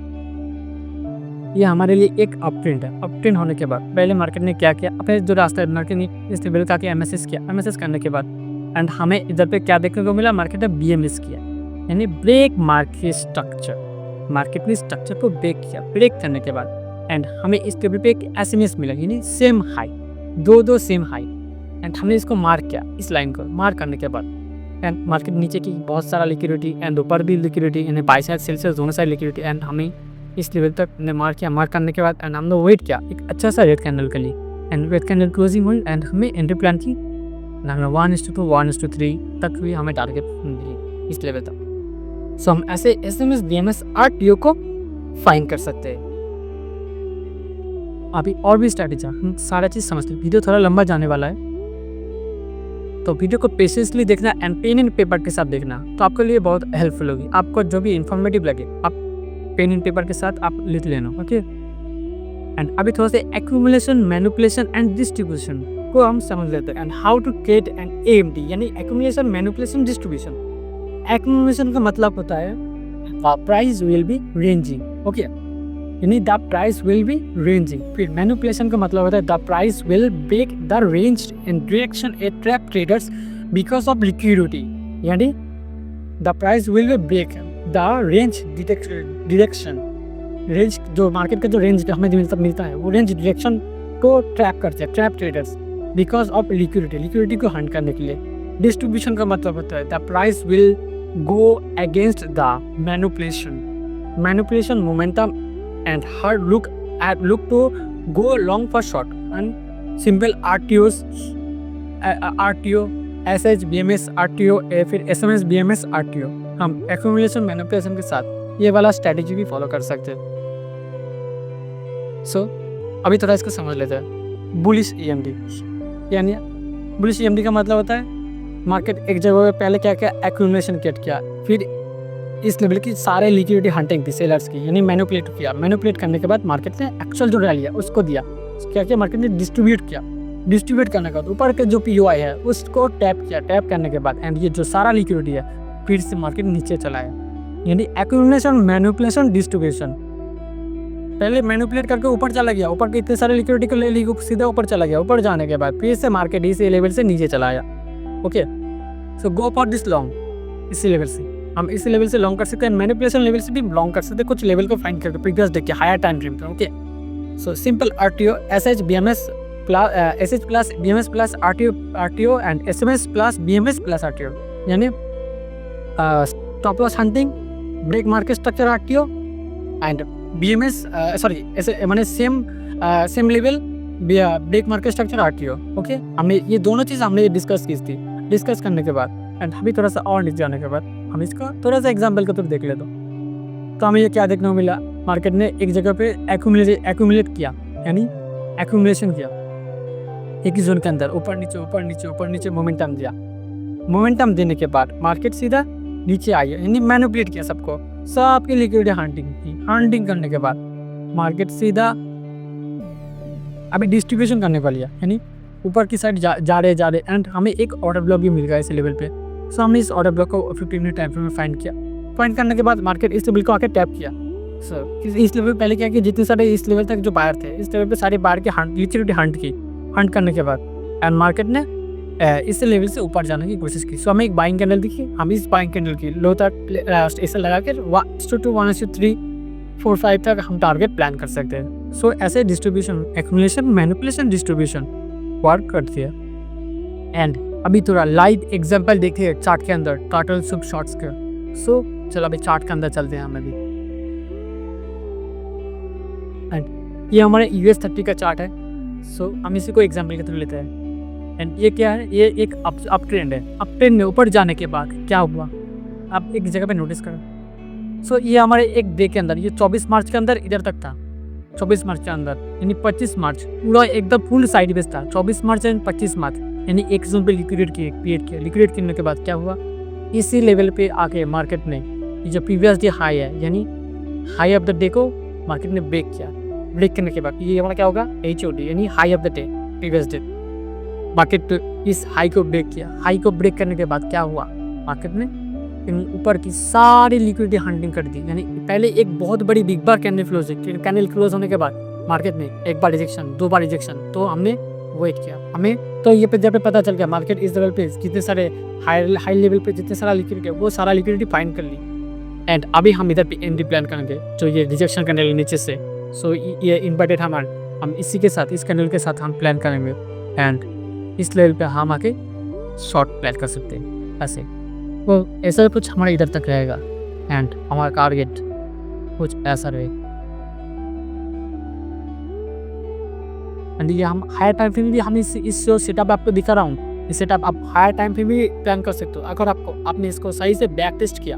Speaker 1: ये हमारे लिए एक अपट्रेंड है। अपट्रेंड होने के बाद पहले मार्केट ने क्या किया, अपने जो रास्ता मार्केट ने इस लेवल का MSS किया। MSS करने के बाद एंड हमें इधर पे क्या देखने को मिला, मार्केट ने BMS किया, यानी ब्रेक मार्केट स्ट्रक्चर। मार्केट ने स्ट्रक्चर को ब्रेक किया। ब्रेक करने के बाद एंड हमें इस लेवल पे एक SMS मिला, यानी सेम हाई, दो सेम हाई। एंड हमने इसको मार्क किया, इस लाइन को मार्क करने के बाद एंड मार्केट नीचे की बहुत सारा लिक्विडिटी एंड ऊपर भी लिक्विडिटी, यानी बाई साइड सेल साइड दोनों साइड लिक्विडिटी। एंड हमें इस लेवल तक ने मार्क किया। मार्क करने के बाद एंड हमने वेट किया एक अच्छा सा रेड कैंडल के लिए एंड रेड कैंडल क्लोजिंग हुई एंड हमें एंट्री प्लान की 1:2 1:3 तक भी हमें टारगेट मिली इस लेवल तक। सो हम ऐसे SMS, BMS और TO को फाइंड कर सकते हैं। अभी और भी स्ट्रैटेजी हम सारा चीज़ समझते हैं। वीडियो थोड़ा लंबा जाने वाला है, तो वीडियो को पेशेंसली देखना एंड पेन एंड पेपर के साथ देखना, तो आपके लिए बहुत हेल्पफुल होगी। आपको जो भी इंफॉर्मेटिव लगे आप पेन एंड पेपर के साथ आप लिख लेना। ओके, एंड अभी थोड़ा सा एक्यूमुलेशन, मैनिपुलेशन एंड डिस्ट्रीब्यूशन को हम समझ लेते हैं and how to create an AMD, यानी एक्यूमुलेशन, मैनिपुलेशन, डिस्ट्रीब्यूशन। एक्यूमुलेशन का मतलब होता है the price will be ranging. Okay, यानी the price will be ranging. फिर मैनिपुलेशन का मतलब होता है the price will break the range in direction a trap traders because of liquidity, यानी the price will be break the range direction. Range जो मार्केट का जो रेंज हमें मिलता है वो रेंज डायरेक्शन को ट्रैप करते हैं trap traders because of liquidity को हंट करने के लिए। डिस्ट्रीब्यूशन का मतलब होता है the price will go against the manipulation momentum and hard look to go long for short and simple RTO, SH, BMS, RTO, फिर SMS, BMS, RTO। हम accumulation, manipulation के साथ ये वाला स्ट्रेटेजी भी फॉलो कर सकते हैं। सो अभी थोड़ा इसको समझ लेते हैं। बुलिश EMD, यानी बुलिश EMD का मतलब होता है मार्केट एक जगह पे पहले क्या किया, एक्यूमुलेशन किया, फिर इस लेवल की सारे लिक्विडिटी हंटिंग थी सेलर्स की, यानी मैनिपुलेट किया। मैनिपुलेट करने के बाद मार्केट ने एक्चुअल जो रैली है उसको दिया। क्या किया, मार्केट ने डिस्ट्रीब्यूट किया। डिस्ट्रीब्यूट करने के बाद ऊपर के जो POI है उसको टैप किया। टैप करने के बाद एंड ये जो सारा लिक्विडिटी है फिर से मार्केट नीचे चला है, यानी एक्यूमुलेशन, मैनिपुलेशन, डिस्ट्रीब्यूशन। पहले मैनिपुलेट करके ऊपर चला गया, ऊपर के इतने सारे लिक्विडिटी को ले ली, सीधा ऊपर चला गया। ऊपर जाने के बाद फिर से मार्केट इसी लेवल से नीचे चला आया। Okay, so go for this long. इसी लेवल से हम इसी लेवल से लॉन्ग कर सकते हैं, मैनिपुलेशन लेवल से भी लॉन्ग कर सकते हैं, कुछ लेवल को फाइंड करके प्रीवियस देखिए हायर टाइम फ्रेम पे। Okay, so simple RTO, SH, BMS plus BMS plus RTO and SMS plus BMS plus RTO, यानी stop loss hunting, break market structure RTO and BMS माने same level break market structure RTO। Okay, हमने ये दोनों चीज़ हमने डिस्कस की थी। डिस्कस करने के बाद एंड अभी थोड़ा सा और नीचे जाने के बाद हम इसका थोड़ा सा एग्जाम्पल के तौर देख लेते तो हमें ये क्या देखने को मिला, मार्केट ने एक जगह पे एक्यूमुलेट किया, यानी एक्यूमुलेशन किया एक ही जोन के अंदर, ऊपर नीचे मोमेंटम दिया। मोमेंटम देने के बाद मार्केट सीधा नीचे आई, यानी मैनिपुलेट किया सबकी लिक्विडिटी हंटिंग की। हंटिंग करने के बाद मार्केट सीधा अभी डिस्ट्रीब्यूशन करने वाली है, यानी ऊपर की साइड जा रहे एंड हमें एक ऑर्डर ब्लॉक भी मिल गया इस लेवल पे। सो हमने इस ऑर्डर ब्लॉक को 15 मिनट टाइम फ्रेम में फाइंड किया। फाइंड करने के बाद मार्केट इस लेवल को आके टैप किया। सो इस लेवल पहले क्या कि जितने सारे इस लेवल तक जो बायर थे इस लेवल पे सारे बायर के लिक्विडिटी हंट की। हंट करने के बाद एंड मार्केट ने इस लेवल से ऊपर जाने की कोशिश की। सो हमें एक बाइंग कैंडल दिखी, हम इस बाइंग कैंडल की लो तक ऐसे लगा कर 1:2 1:3 4 5 तक हम टारगेट प्लान कर सकते हैं। सो ऐसे distribution, accumulation, manipulation, distribution work करती है। एंड अभी थोड़ा लाइव एग्जांपल देखते हैं चार्ट के अंदर टोटल सब शॉर्ट्स के। सो चलो अभी चार्ट के अंदर चलते हैं हम अभी। एंड ये हमारे US30 का चार्ट है। सो हम इसी को एग्जांपल के थ्रू लेते हैं। एंड ये क्या है, ये एक अप ट्रेंड है। अप ट्रेंड में ऊपर जाने के बाद क्या हुआ आप एक जगह पे नोटिस करें। सो ये हमारे एक डे के अंदर, ये 24 मार्च के अंदर इधर तक था। 24 मार्च के अंदर यानी 25 मार्च पूरा एकदम फुल साइड बेस था। 24 मार्च एंड 25 मार्च यानी एक जोन पे लिक्विडेट किया। लिक्विडेट करने के बाद क्या हुआ, इसी लेवल पे आके मार्केट ने ये जो प्रीवियस डे हाई है यानी हाई ऑफ द डे को मार्केट ने ब्रेक किया। ब्रेक करने के बाद ये हमारा क्या होगा, HOD यानी high of the day, previous day. Market इस हाई को ब्रेक किया। हाई को ब्रेक करने के बाद क्या हुआ, मार्केट ने ऊपर की सारी लिक्विडिटी हंटिंग कर दी। यानी पहले एक बहुत बड़ी बिग बार कैंडल क्लोज है, कैंडल क्लोज होने के बाद मार्केट में एक बार रिजेक्शन, 2 बार रिजेक्शन, तो हमने वेट किया। हमें तो ये पे जब पे पता चल गया मार्केट इस लेवल पे जितने सारे हाई लेवल पे जितने सारा लिक्विडिटी है वो सारा लिक्विडिटी फाइंड कर ली। एंड अभी हम इधर पे एंट्री प्लान करेंगे जो ये रिजेक्शन कैंडल नीचे से। सो ये इन्वर्टेड हम इसी के साथ, इस कैंडल के साथ हम प्लान करेंगे। एंड इस लेवल पे हम आके शॉर्ट प्लान कर सकते हैं ऐसे। वो ऐसा कुछ हमारा इधर तक रहेगा एंड हमारा टारगेट कुछ ऐसा रहेगा। एंड ये हम हायर टाइम फ्रेम भी हम इस सेटअप आपको दिखा रहा हूँ, इस सेटअप आप हायर टाइम फ्रेम भी प्लान कर सकते हो। अगर आपने इसको सही से बैक टेस्ट किया,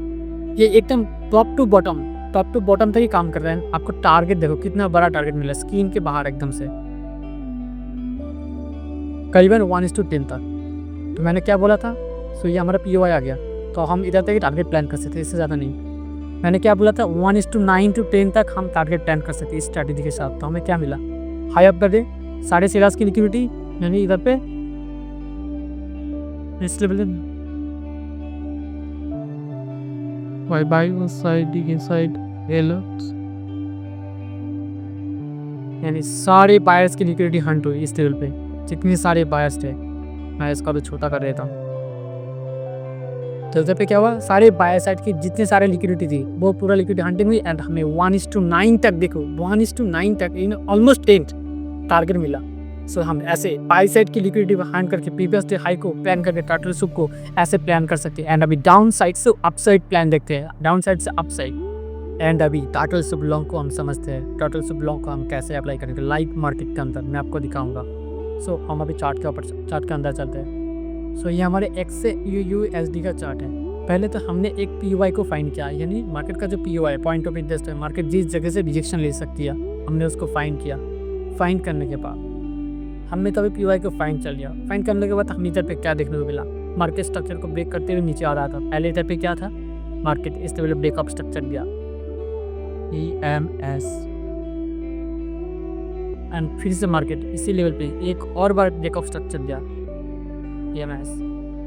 Speaker 1: ये एकदम टॉप टू बॉटम तक ही काम कर रहे हैं। आपको टारगेट देखो कितना बड़ा टारगेट मिला, स्क्रीन के बाहर एकदम से करीबन 1:10 तक। तो मैंने क्या बोला था, सो ये हमारा POI आ गया, तो हम इधर तक ही टारगेट प्लान कर सकते, इससे ज़्यादा नहीं। मैंने क्या बोला था, 1:9 to 10 तक हम टारगेट प्लान कर सकते इस स्ट्रैटेजी के साथ। तो हमें क्या मिला, हाई अप कर दे, साढ़े सेलर्स की लिक्विडिटी यानी इधर पे इस level
Speaker 2: By buying on side, inside alerts.
Speaker 1: यानी सारे बायर्स की लिक्विडिटी हंट हुई इस लेवल पे, जितने सारे बायर्स थे। मैं इसका भी छोटा कर देता हूँ। तो इधर पे क्या हुआ, सारे बायर साइड की जितने सारे लिक्विडिटी थी वो पूरा लिक्विडिटी हंटिंग हुई। एंड हमें 1:9 तक, देखो 1:9 तक इन ऑलमोस्ट 10 टारगेट मिला। सो हम ऐसे बाई साइड की लिक्विडिटी हंट करके प्रीवियस डे हाई को प्लान करके टार्टल सूप को ऐसे प्लान कर सकते हैं। एंड अभी डाउन साइड से अपसाइड प्लान देखते हैं, डाउन साइड से अपसाइड। एंड अभी टार्टल सूप लॉन्ग को हम समझते हैं, टार्टल सूप लॉन्ग को हम कैसे अप्लाई करेंगे लाइव मार्केट के अंदर, मैं आपको दिखाऊंगा। सो हम अभी चार्ट के अंदर चलते हैं। सो ये हमारे XAUUSD का चार्ट है। पहले तो हमने एक POI को फाइंड किया, यानी मार्केट का जो POI पॉइंट ऑफ इंटरेस्ट है, मार्केट जिस जगह से रिजेक्शन ले सकती है, हमने उसको फाइंड किया। फाइंड करने के बाद हमने तभी POI को फाइंड कर लिया। फाइंड करने के बाद हम इधर पे क्या देखने को मिला, मार्केट स्ट्रक्चर को ब्रेक करते हुए नीचे आ रहा था। पहले इधर पे क्या था, मार्केट इस लेवल ब्रेकअप स्ट्रक्चर दिया EMS, एंड फिर से मार्केट इसी लेवल पे एक और बार ब्रेकअप स्ट्रक्चर दिया EMS,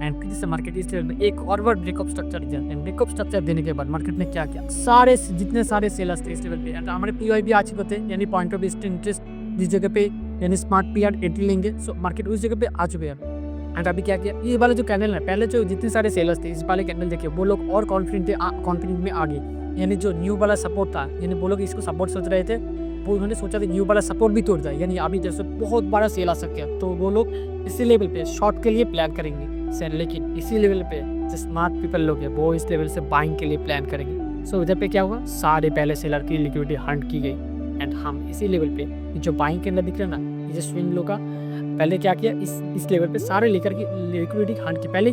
Speaker 1: एंड फिर से मार्केट इस लेवल पे एक और बार ब्रेकअप स्ट्रक्चर दिया। एंड ब्रेकअप स्ट्रक्चर देने के बाद मार्केट ने क्या किया, सारे जितने सारे सेलर्स थे इस लेवल पे, एंड हमारे POI भी आ चुके थे, यानी पॉइंट ऑफ इंटरेस्ट जिस जगह पे यानी स्मार्ट PR एंट्री लेंगे। सो मार्केट उस जगह पे आ चुके हैं। एंड अभी क्या किया, ये वाला जो कैंडल है, पहले जो जितने सारे सेलर्स थे इस वाले कैंडल देखिए वो लोग और कॉन्फिडेंट में आ गए। यानी जो न्यू वाला सपोर्ट था, यानी वो लोग इसको सपोर्ट सोच रहे थे, वो उन्होंने सोचा था न्यू वाला सपोर्ट भी तोड़ जाए, यानी अभी जैसे बहुत बड़ा सेल आ सकता है, तो वो लोग इसी लेवल पे शॉर्ट के लिए प्लान करेंगे सेल। लेकिन इसी लेवल पे जो स्मार्ट पीपल लोग हैं वो इस लेवल से बाइंग के लिए प्लान करेंगे। सो इधर पे क्या हुआ, सारे पहले सेलर की लिक्विडिटी हंट की गई। एंड हम इसी लेवल पे जो बाइंग के अंदर दिख रहा है ना, ये जो स्विंग लो का पहले क्या किया, इस लेवल पे सारे लेकर की लिक्विडिटी हंट की। पहले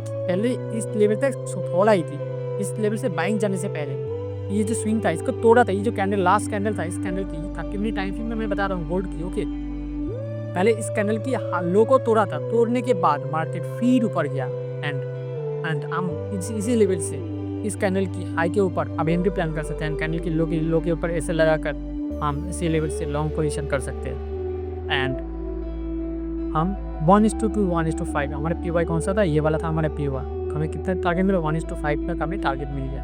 Speaker 1: इस लेवल तक थोड़ा ही थी, इस लेवल से बाइंग जाने से पहले ये जो स्विंग था इसको तोड़ा था। ये जो कैंडल लास्ट कैंडल था, इस कैंडल की था कितनी टाइम फ्रेम में मैं बता रहा हूँ गोल्ड की, ओके। पहले इस कैंडल की लो को तोड़ा था, तोड़ने के बाद मार्केट फिर ऊपर गया। एंड हम इसी लेवल से इस कैंडल की हाई के ऊपर अब एंट्री प्लान कर सकते हैं। कैंडल की लो के ऊपर ऐसे लगाकर हम इसी लेवल से लॉन्ग पोजीशन कर सकते हैं। एंड हम 1:2 1:5 हमारे POI कौन सा था, ये वाला था हमारा POI। हमें कितना टारगेट मिला, 1:5 तक हमें टारगेट मिल गया।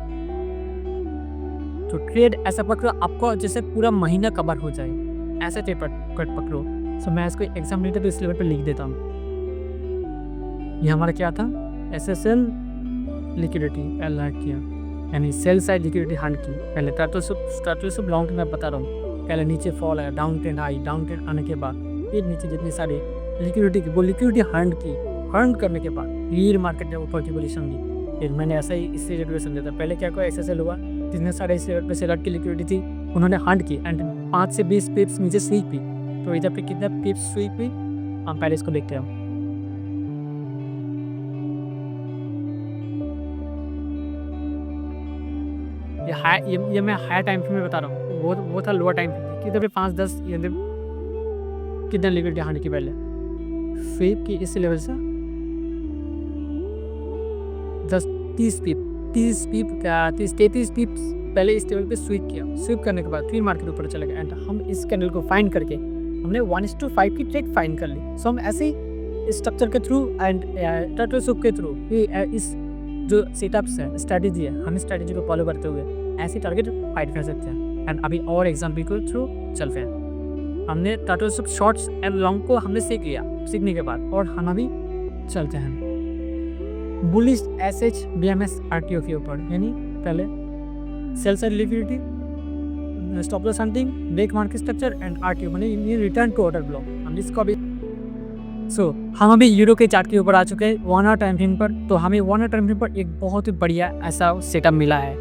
Speaker 1: तो ट्रेड ऐसा पकड़ो आपको जैसे पूरा महीना कवर हो जाए, ऐसे ट्रेड पकड़ो। सो मैं इसको एग्जाम लेटर तो इस लेवल पर लिख देता हूँ। ये हमारा क्या था, SSL लिक्विडिटी अलर्ट किया, यानी सेल साइड लिक्विडिटी हंट की। पहले टार्टल सूप लॉन्ग मैं बता रहा हूँ, पहले नीचे फॉल आया, डाउन ट्रेंड आई, डाउन ट्रेंड आने के बाद फिर नीचे जितनी सारी लिक्विडिटी की वो लिक्विडिटी हंट की। हंट करने के बाद फिर मार्केट ने ऊपर की पोजीशन दी। फिर मैंने ऐसा ही इससे रेगुलेशन दिया था। पहले क्या हुआ, SSL हुआ, जितने सारे इस लेवल पे सेलर की लिक्विडिटी थी उन्होंने हंट की एंड 5 से 20 पिप्स नीचे स्वीप हुई। तो इधर पे कितना पिप्स स्वीप हुई, हम पहले इसको देखते हैं। ये मैं हायर टाइम फ्रेम में बता रहा हूँ, वो था लोअर टाइम फ्रेम। किधर पे 5-10 कितना लिक्विडिटी हंट की पहले स्वीप की इस लेवल से 10-30 पिप 33 पिप्स पहले इस टेबल पे स्वीप किया, स्वीप करने के बाद फिर मार्केट ऊपर चले गए एंड हम इस कैंडल को फाइंड करके हमने 1:5 की ट्रेड फाइंड कर ली। सो हम ऐसे ही स्ट्रक्चर के थ्रू एंड टर्टल सूप के थ्रू इस जो सेटअप्स है, स्ट्रैटेजी है, हम इस स्ट्रैटेजी को फॉलो करते हुए ऐसे टारगेट फाइंड कर सकते हैं। एंड अभी और एग्जाम्पल के थ्रू चलते हैं। हमने turtle soup shorts and long को हमने सीख लिया, सीखने के बाद और हम अभी चलते हैं बुलिश एसएच बीएमएस आरटीओ के ऊपर। यानी पहले sell side liquidity, stop loss hunting, break market structure and RTO माने रिटर्न टू ऑर्डर ब्लॉक। हम इसको अभी हम अभी यूरो के चार्ट के ऊपर आ चुके हैं 1 आवर टाइम फ्रेम पर। तो हमें 1 आवर टाइम फ्रेम पर एक बहुत ही बढ़िया ऐसा सेटअप मिला है,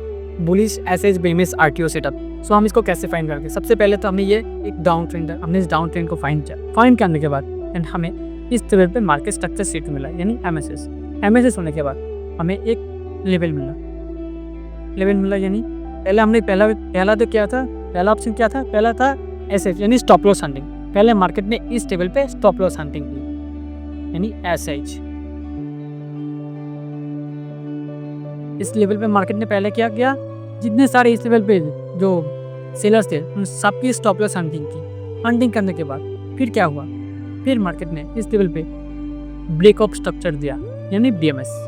Speaker 1: bullish SH BMS RTO setup. So हम इसको कैसे फाइंड करेंगे? सबसे पहले तो हमें ये एक डाउन ट्रेंड है, हमने इस डाउन ट्रेंड को फाइंड किया। फाइंड करने के बाद एंड हमें इस लेवल पे मार्केट स्ट्रक्चर सीट मिला, यानी एमएसएस होने के बाद हमें एक लेवल मिला यानी पहला तो क्या था, पहला ऑप्शन क्या था? पहला था एसएच यानी स्टॉप लॉस हंटिंग। पहले मार्केट ने इस टेबल पे स्टॉप लॉस हंटिंग की यानी एसएच। इस लेवल पे मार्केट ने पहले क्या किया, जितने सारे इस लेवल पे जो सेलर्स थे उन सबकी स्टॉप लॉस हंटिंग की। हंटिंग करने के बाद फिर क्या हुआ, फिर मार्केट ने इस लेवल पे ब्रेक ऑफ स्ट्रक्चर दिया यानी बीएमएस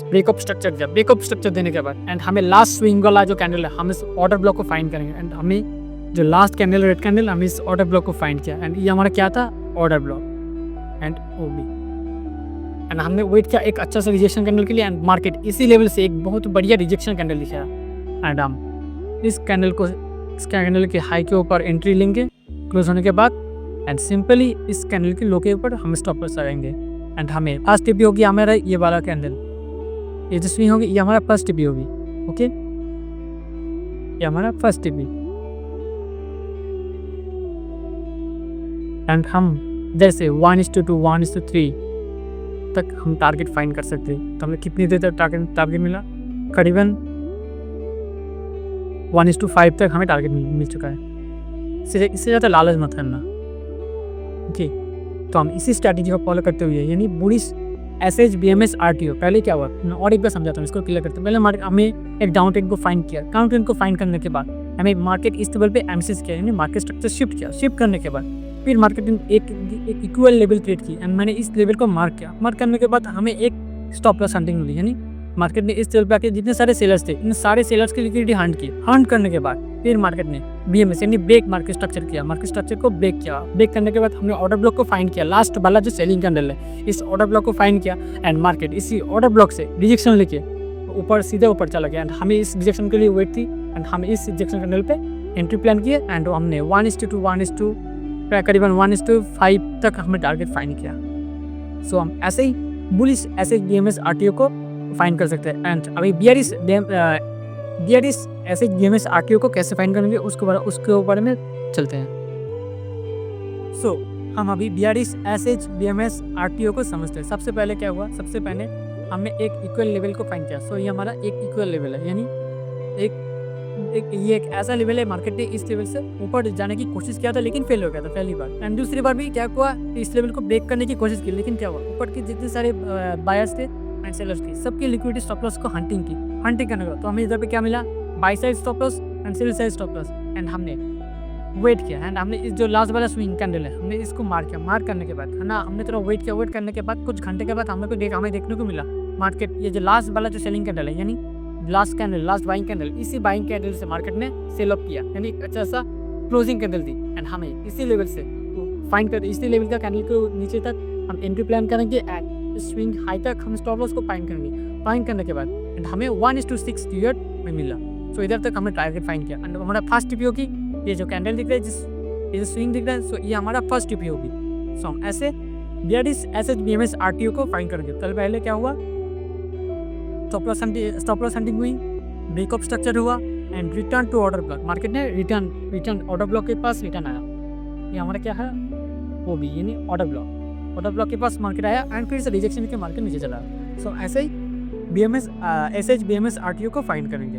Speaker 1: ब्रेक ऑफ स्ट्रक्चर दिया। ब्रेक ऑफ स्ट्रक्चर देने के बाद एंड हमें लास्ट स्विंग वाला जो कैंडल है, हम इस ऑर्डर ब्लॉक को फाइंड करेंगे एंड हमें जो लास्ट कैंडल रेड कैंडल, हम इस ऑर्डर ब्लॉक को फाइंड किया एंड ये हमारा क्या था, order block and OB. And हमने वेट किया एक अच्छा सा रिजेक्शन कैंडल के लिए एंड मार्केट इसी लेवल से एक बहुत बढ़िया रिजेक्शन कैंडल दिखाया एंड हम इस कैंडल के हाई के ऊपर एंट्री लेंगे क्लोज होने के बाद एंड सिंपली इस कैंडल के लो के ऊपर हम स्टॉप लॉस लगाएंगे एंड हमें फर्स्ट टिप होगी हमारा ये वाला कैंडल, ये जो स्विंग होगी ये हमारा फर्स्ट टिप होगी। ओके, ये हमारा फर्स्ट टिप एंड हम जैसे 1:2 1:3 तक हम टारगेट फाइंड कर सकते हैं। तो हमें कितनी देर तक टारगेट मिला, करीबन 1:5 तक हमें टारगेट मिल चुका है। इससे ज़्यादा लालच मत करना। ओके, तो हम इसी स्ट्रैटेजी को फॉलो करते हुए यानी बुलिश एसएच बीएमएस आरटीओ। पहले क्या हुआ, मैं और एक बार समझाता हूँ, इसको क्लियर करते हैं। पहले मार्केट हमें एक डाउन ट्रेंड को फाइंड किया। डाउन ट्रेंड को फाइंड करने के बाद हमें मार्केट इस लेवल पे एमएसएस किया यानी मार्केट स्ट्रक्चर शिफ्ट किया। शिफ्ट करने के बाद फिर मार्केट ने एक इक्वल लेवल ट्रेड की एंड मैंने इस लेवल को मार्क किया। मार्क करने के बाद हमें एक स्टॉप लॉस हंटिंग मिली यानी मार्केट ने इस लेवल पे आके जितने सारे सेलर्स थे इन सारे सेलर्स की लिक्विडिटी हंट की। हंट करने के बाद फिर मार्केट ने बीएमएस यानी ब्रेक मार्केट स्ट्रक्चर किया। मार्केट स्ट्रक्चर को ब्रेक किया। ब्रेक करने के बाद हमने ऑर्डर ब्लॉक को फाइंड किया। लास्ट वाला जो सेलिंग कैंडल है इस ऑर्डर ब्लॉक को फाइंड किया एंड मार्केट इसी ऑर्डर ब्लॉक से रिजेक्शन लेके ऊपर सीधे ऊपर चला गया एंड हमें इस रिजेक्शन के लिए वेट थी एंड हम इस रिजेक्शन कैंडल पे एंट्री प्लान किए एंड हमने 1:2 करीबन 1:5 तक हमने टारगेट फाइंड किया। सो हम ऐसे ही बुलिश एसएच बीएमएस आरटीओ को फाइंड कर सकते हैं एंड अभी बियरिश एसएच बीएमएस आरटीओ को कैसे फाइंड करेंगे उसके बारे में चलते हैं। सो हम अभी बियरिश एसएच बीएमएस आरटीओ को समझते हैं। सबसे पहले क्या हुआ, सबसे पहले हमने एक इक्वल लेवल को फाइंड किया। सो ये हमारा एक इक्वल लेवल है यानी ये एक ऐसा लेवल है, मार्केट ने इस लेवल से ऊपर जाने की कोशिश किया था लेकिन फेल हो गया था पहली बार। एंड दूसरी बार भी क्या हुआ, इस लेवल को ब्रेक करने की कोशिश की लेकिन क्या हुआ, ऊपर के जितने सारे बायर्स थे एंड सेलर्स थे सबकी लिक्विडिटी स्टॉप लॉस को हंटिंग करने का। तो हमें इधर पे क्या मिला, by side stop loss and sell side stop loss and हमने वेट किया एंड हमने इस जो लास्ट वाला स्विंग कैंडल है हमने इसको मार्क किया। मार्क करने के बाद है ना हमने थोड़ा वेट किया। वेट करने के बाद कुछ घंटे के बाद हमें देखने को मिला मार्केट ये जो लास्ट वाला जो सेलिंग कैंडल है यानी लास्ट बाइंग कैंडल, इसी बाइंग कैंडल से मार्केट ने सेल ऑफ किया यानी एक अच्छा सा क्लोजिंग कैंडल थी एंड हमें इसी लेवल से फाइंड कर इसी लेवल का कैंडल को नीचे तक हम एंट्री प्लान करेंगे एंड स्विंग हाई तक हम स्टॉप लॉस को फाइंड करेंगे। फाइंड करने के बाद एंड हमें 1:6 पीरियड में मिला। सो इधर तक हमने टारगेट फाइंड किया एंड हमारा फर्स्ट टिपी होगी ये जो कैंडल दिख रहा है, ये जो स्विंग दिख रहा है, सो ये हमारा फर्स्ट टिपी होगी। सो हम ऐसे बियरिश एसएच बीएमएस आरटीओ को फाइंड करेंगे। कल पहले क्या हुआ, स्टॉप लॉस हंटिंग हुई, ब्रेक ऑफ स्ट्रक्चर हुआ and return to order block. Market ने रिटर्न ऑर्डर ब्लॉक के पास रिटर्न आया। ये हमारा क्या है, वो भी यानी ऑर्डर ब्लॉक के पास मार्केट आया एंड फिर से रिजेक्शन के मार्केट नीचे चला। सो ऐसे ही एसएच बीएमएस आरटीओ को फाइंड करेंगे।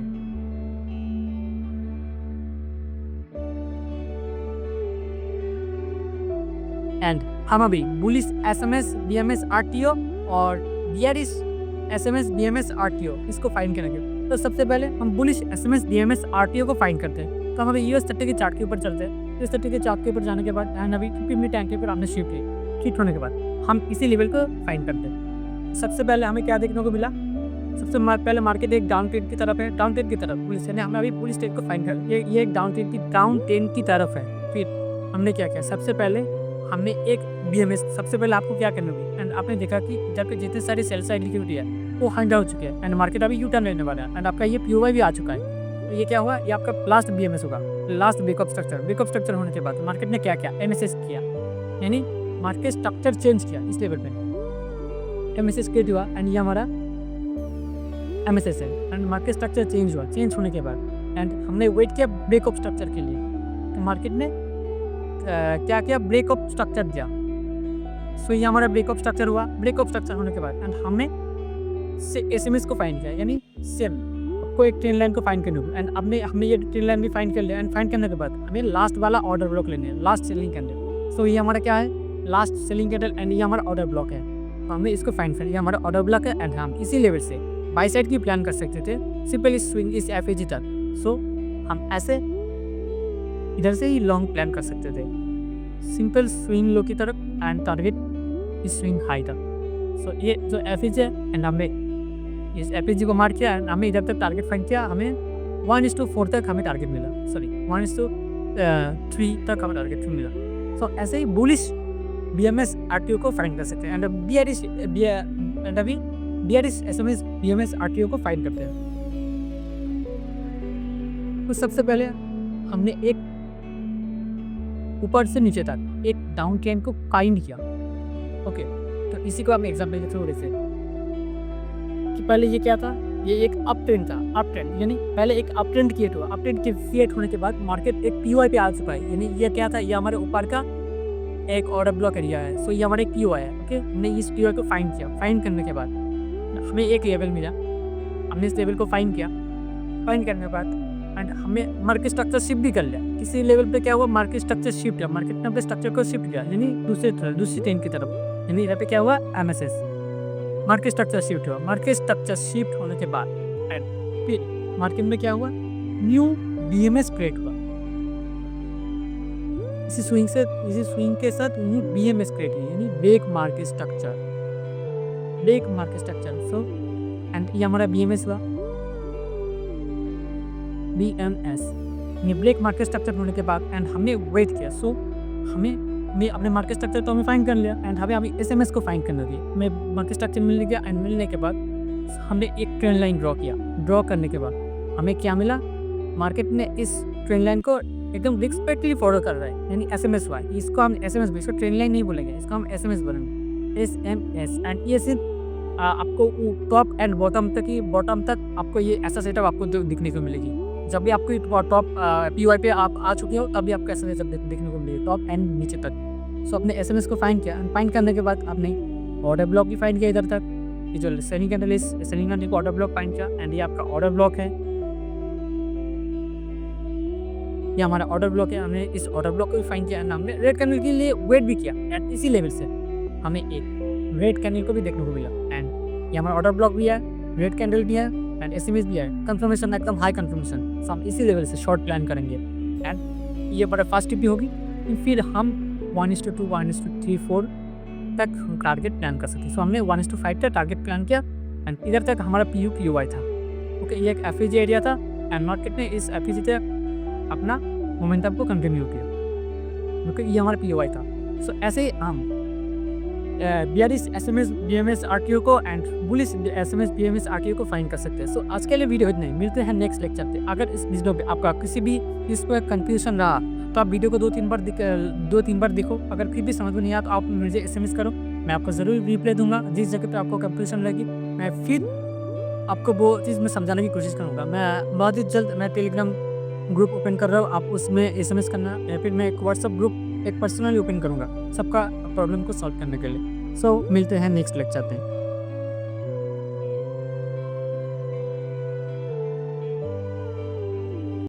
Speaker 1: एंड हम अभी बुलिश एसएमएस बीएमएस आरटीओ और बियरिश SMS DMS RTO इसको फाइंड करेंगे। तो सबसे पहले हम बुलिश SMS DMS RTO को फाइंड करते हैं। तो हम अभी US30 के चार्ट के ऊपर चलते हैं। US30 के चार्ट के ऊपर जाने के बाद एंड अभी 50 मिनट टाइम के ऊपर हमने शिफ्ट होने के बाद हम इसी लेवल को फाइंड करते हैं। सबसे पहले हमें क्या देखने को मिला, सबसे पहले मार्केट एक डाउन ट्रेंड की तरफ है, डाउन ट्रेंड की तरफ पुलिस है, हमें अभी पुलिस ट्रेंड को फाइंड कर, ये एक डाउन ट्रेंड की तरफ है। फिर हमने क्या किया, सबसे पहले हमने एक BMS, सबसे पहले आपको क्या करना होगी एंड आपने देखा कि जब पे जितने सारे सेल साइड लिक्विडिटी है वो हंड हो चुके हैं एंड मार्केट अभी यू टर्न लेने वाला है एंड आपका ये POY भी आ चुका है। तो ये क्या हुआ, ये आपका लास्ट BMS होगा, लास्ट ब्रेकअप स्ट्रक्चर होने के बाद मार्केट ने क्या किया, MSS किया, यानी मार्केट स्ट्रक्चर चेंज किया। इस लेवल पे MSS क्रिएट हुआ एंड ये हमारा MSS है एंड मार्केट स्ट्रक्चर चेंज हुआ। चेंज होने के बाद एंड हमने वेट किया ब्रेकअप स्ट्रक्चर के लिए, तो मार्केट ने क्या किया, ब्रेकअप स्ट्रक्चर दिया। सो ये हमारा ब्रेकअप स्ट्रक्चर हुआ। ब्रेकअप स्ट्रक्चर होने के बाद एंड हमने SMS को फाइंड किया, यानी सेम आपको एक ट्रेन लाइन को फाइंड करनी होगी एंड हमने ये ट्रेन लाइन भी फाइंड कर लिया एंड फाइंड करने के बाद हमें लास्ट वाला ऑर्डर ब्लॉक लेने हैं, लास्ट सेलिंग कैंडल। सो ये हमारा क्या है, लास्ट सेलिंग कैंडल एंड ये हमारा ऑर्डर ब्लॉक है। तो हमने इसको फाइंड कर लिया, हमारा ऑर्डर ब्लॉक है एंड हम इसी लेवल से बाई साइड की प्लान कर सकते थे, सिंपल स्विंग इस FAG तक। सो हम ऐसे इधर से ही लॉन्ग प्लान कर सकते थे, सिंपल स्विंग लो की तरफ एंड टारगेट इस स्विंग हाई तक। सो ये जो FAG है एंड हमने इस FAG को मार किया एंड हमें इधर तक टारगेट फाइंड किया, हमें 1:4 तक हमें टारगेट मिला, सॉरी 1:3 तक हमें टारगेट मिला। सो ऐसे ही बुलिश BMS RTO को फाइंड कर सकते हैं एंड अभी BRS SMS BMS RTO को फाइंड करते हैं। तो सबसे पहले हमने एक ऊपर से नीचे तक एक डाउन ट्रेंड को फाइंड किया। ओके, तो इसी को हम एग्जांपल के थ्रू से कि पहले ये क्या था, ये एक अप ट्रेंड था, अप ट्रेंड यानी पहले एक अप ट्रेंड क्रिएट हुआ। अप ट्रेंड क्रिएट होने के बाद मार्केट एक POY पे आ चुका है, यानी ये क्या था, ये हमारे ऊपर का एक ऑर्डर ब्लॉक एरिया है। सो ये हमारा एक POY है। ओके, हमने इस POY को फाइंड किया। फाइंड करने के बाद हमें एक लेवल मिला, हमने इस लेवल को फाइंड किया। फाइंड करने के बाद एंड हमें मार्केट स्ट्रक्चर शिफ्ट भी कर लिया। किसी लेवल पे क्या हुआ, मार्केट स्ट्रक्चर शिफ्ट किया, मार्केट ने अपने स्ट्रक्चर को शिफ्ट किया, यानी दूसरी ट्रेंड की तरफ, यानी यहाँ पे क्या हुआ, MSS मार्केट स्ट्रक्चर शिफ्ट हुआ। मार्केट स्ट्रक्चर शिफ्ट होने के बाद एंड फिर मार्केट में क्या हुआ, न्यू BMS क्रिएट हुआ। इसी स्विंग के साथ न्यू BMS क्रिएट हुई, यानी break market structure. So and ये हमारा BMS हुआ, BMS ये ब्रेक मार्केट स्ट्रक्चर होने के बाद एंड हमने वेट किया। सो हमें अपने मार्केट स्ट्रक्चर तो हमें फाइंड कर लिया एंड हमें SMS को फाइंड करना होगी। हमें मार्केट स्ट्रक्चर मिल गया एंड मिलने के बाद हमने एक ट्रेंड लाइन ड्रॉ किया। ड्रॉ करने के बाद हमें क्या मिला, मार्केट ने इस ट्रेंड लाइन को एकदम रिस्पेक्टली फॉलो कर रहा है, यानी SMS हुआ। इसको हम SMS, इसको ट्रेंड लाइन नहीं बोलेंगे, इसको हम SMS बोलेंगे, SMS। एंड ये सिर्फ आपको टॉप एंड बॉटम तक आपको ये ऐसा सेटअप आपको दिखने को मिलेगी। जब भी आपको टॉप POY पे आप आ चुके हो तभी आपको ऐसा सेटअप देखने को मिलेगी, टॉप एंड नीचे तक। सो अपने SMS को फाइंड किया एंड फाइंड करने के बाद आपने ऑर्डर ब्लॉक भी फाइंड किया इधर तक। ये जो सेलिंग कैंडल को ऑर्डर ब्लॉक फाइंड किया एंड ये आपका ऑर्डर ब्लॉक है, ये हमारा ऑर्डर ब्लॉक है। हमने इस ऑर्डर ब्लॉक को भी फाइंड किया एंड हमने रेड कैंडल के लिए वेट भी किया एंड इसी लेवल से हमें एक रेड कैंडल को भी देखने को मिला एंड ये हमारा ऑर्डर ब्लॉक भी है, रेड कैंडल भी है एंड SMS भी है। कंफर्मेशन एकदम हाई कंफर्मेशन। सो हम इसी लेवल से शॉर्ट प्लान करेंगे एंड ये बड़ा फास्ट भी होगी। फिर हम 1:2, 1:3, 4 तक टारगेट प्लान कर सकते हैं। सो हमने 1:5 तक टारगेट प्लान किया एंड इधर तक हमारा POY था। ओके, ये एक FAG एरिया था एंड मार्केट ने इस FAG तक अपना मोमेंटम को कंटिन्यू किया। ओके, ये हमारा POY था। सो ऐसे ही हम BRS SMS BMS RTO को and bullish SMS BMS RTO को फाइंड कर सकते हैं। सो आज के लिए वीडियो इतना ही, मिलते हैं नेक्स्ट लेक्चर पे। अगर इस वीडियो पे आपका किसी भी चीज़ पर कंफ्यूजन रहा तो आप वीडियो को 2-3 बार देखो। अगर फिर भी समझ में नहीं आया तो आप मुझे SMS करो, मैं आपको ज़रूर रिप्लाई दूंगा। जिस जगह पे आपको कंफ्यूजन लगी मैं फिर आपको वो चीज़ में समझाने की कोशिश करूँगा। मैं बहुत ही जल्द मैं टेलीग्राम ग्रुप ओपन कर रहा हूँ, आप उसमें SMS करना या फिर मैं एक व्हाट्सअप ग्रुप एक पर्सनली ओपन करूँगा सबका प्रॉब्लम को सॉल्व करने के लिए। सो मिलते हैं नेक्स्ट लेक्चर में।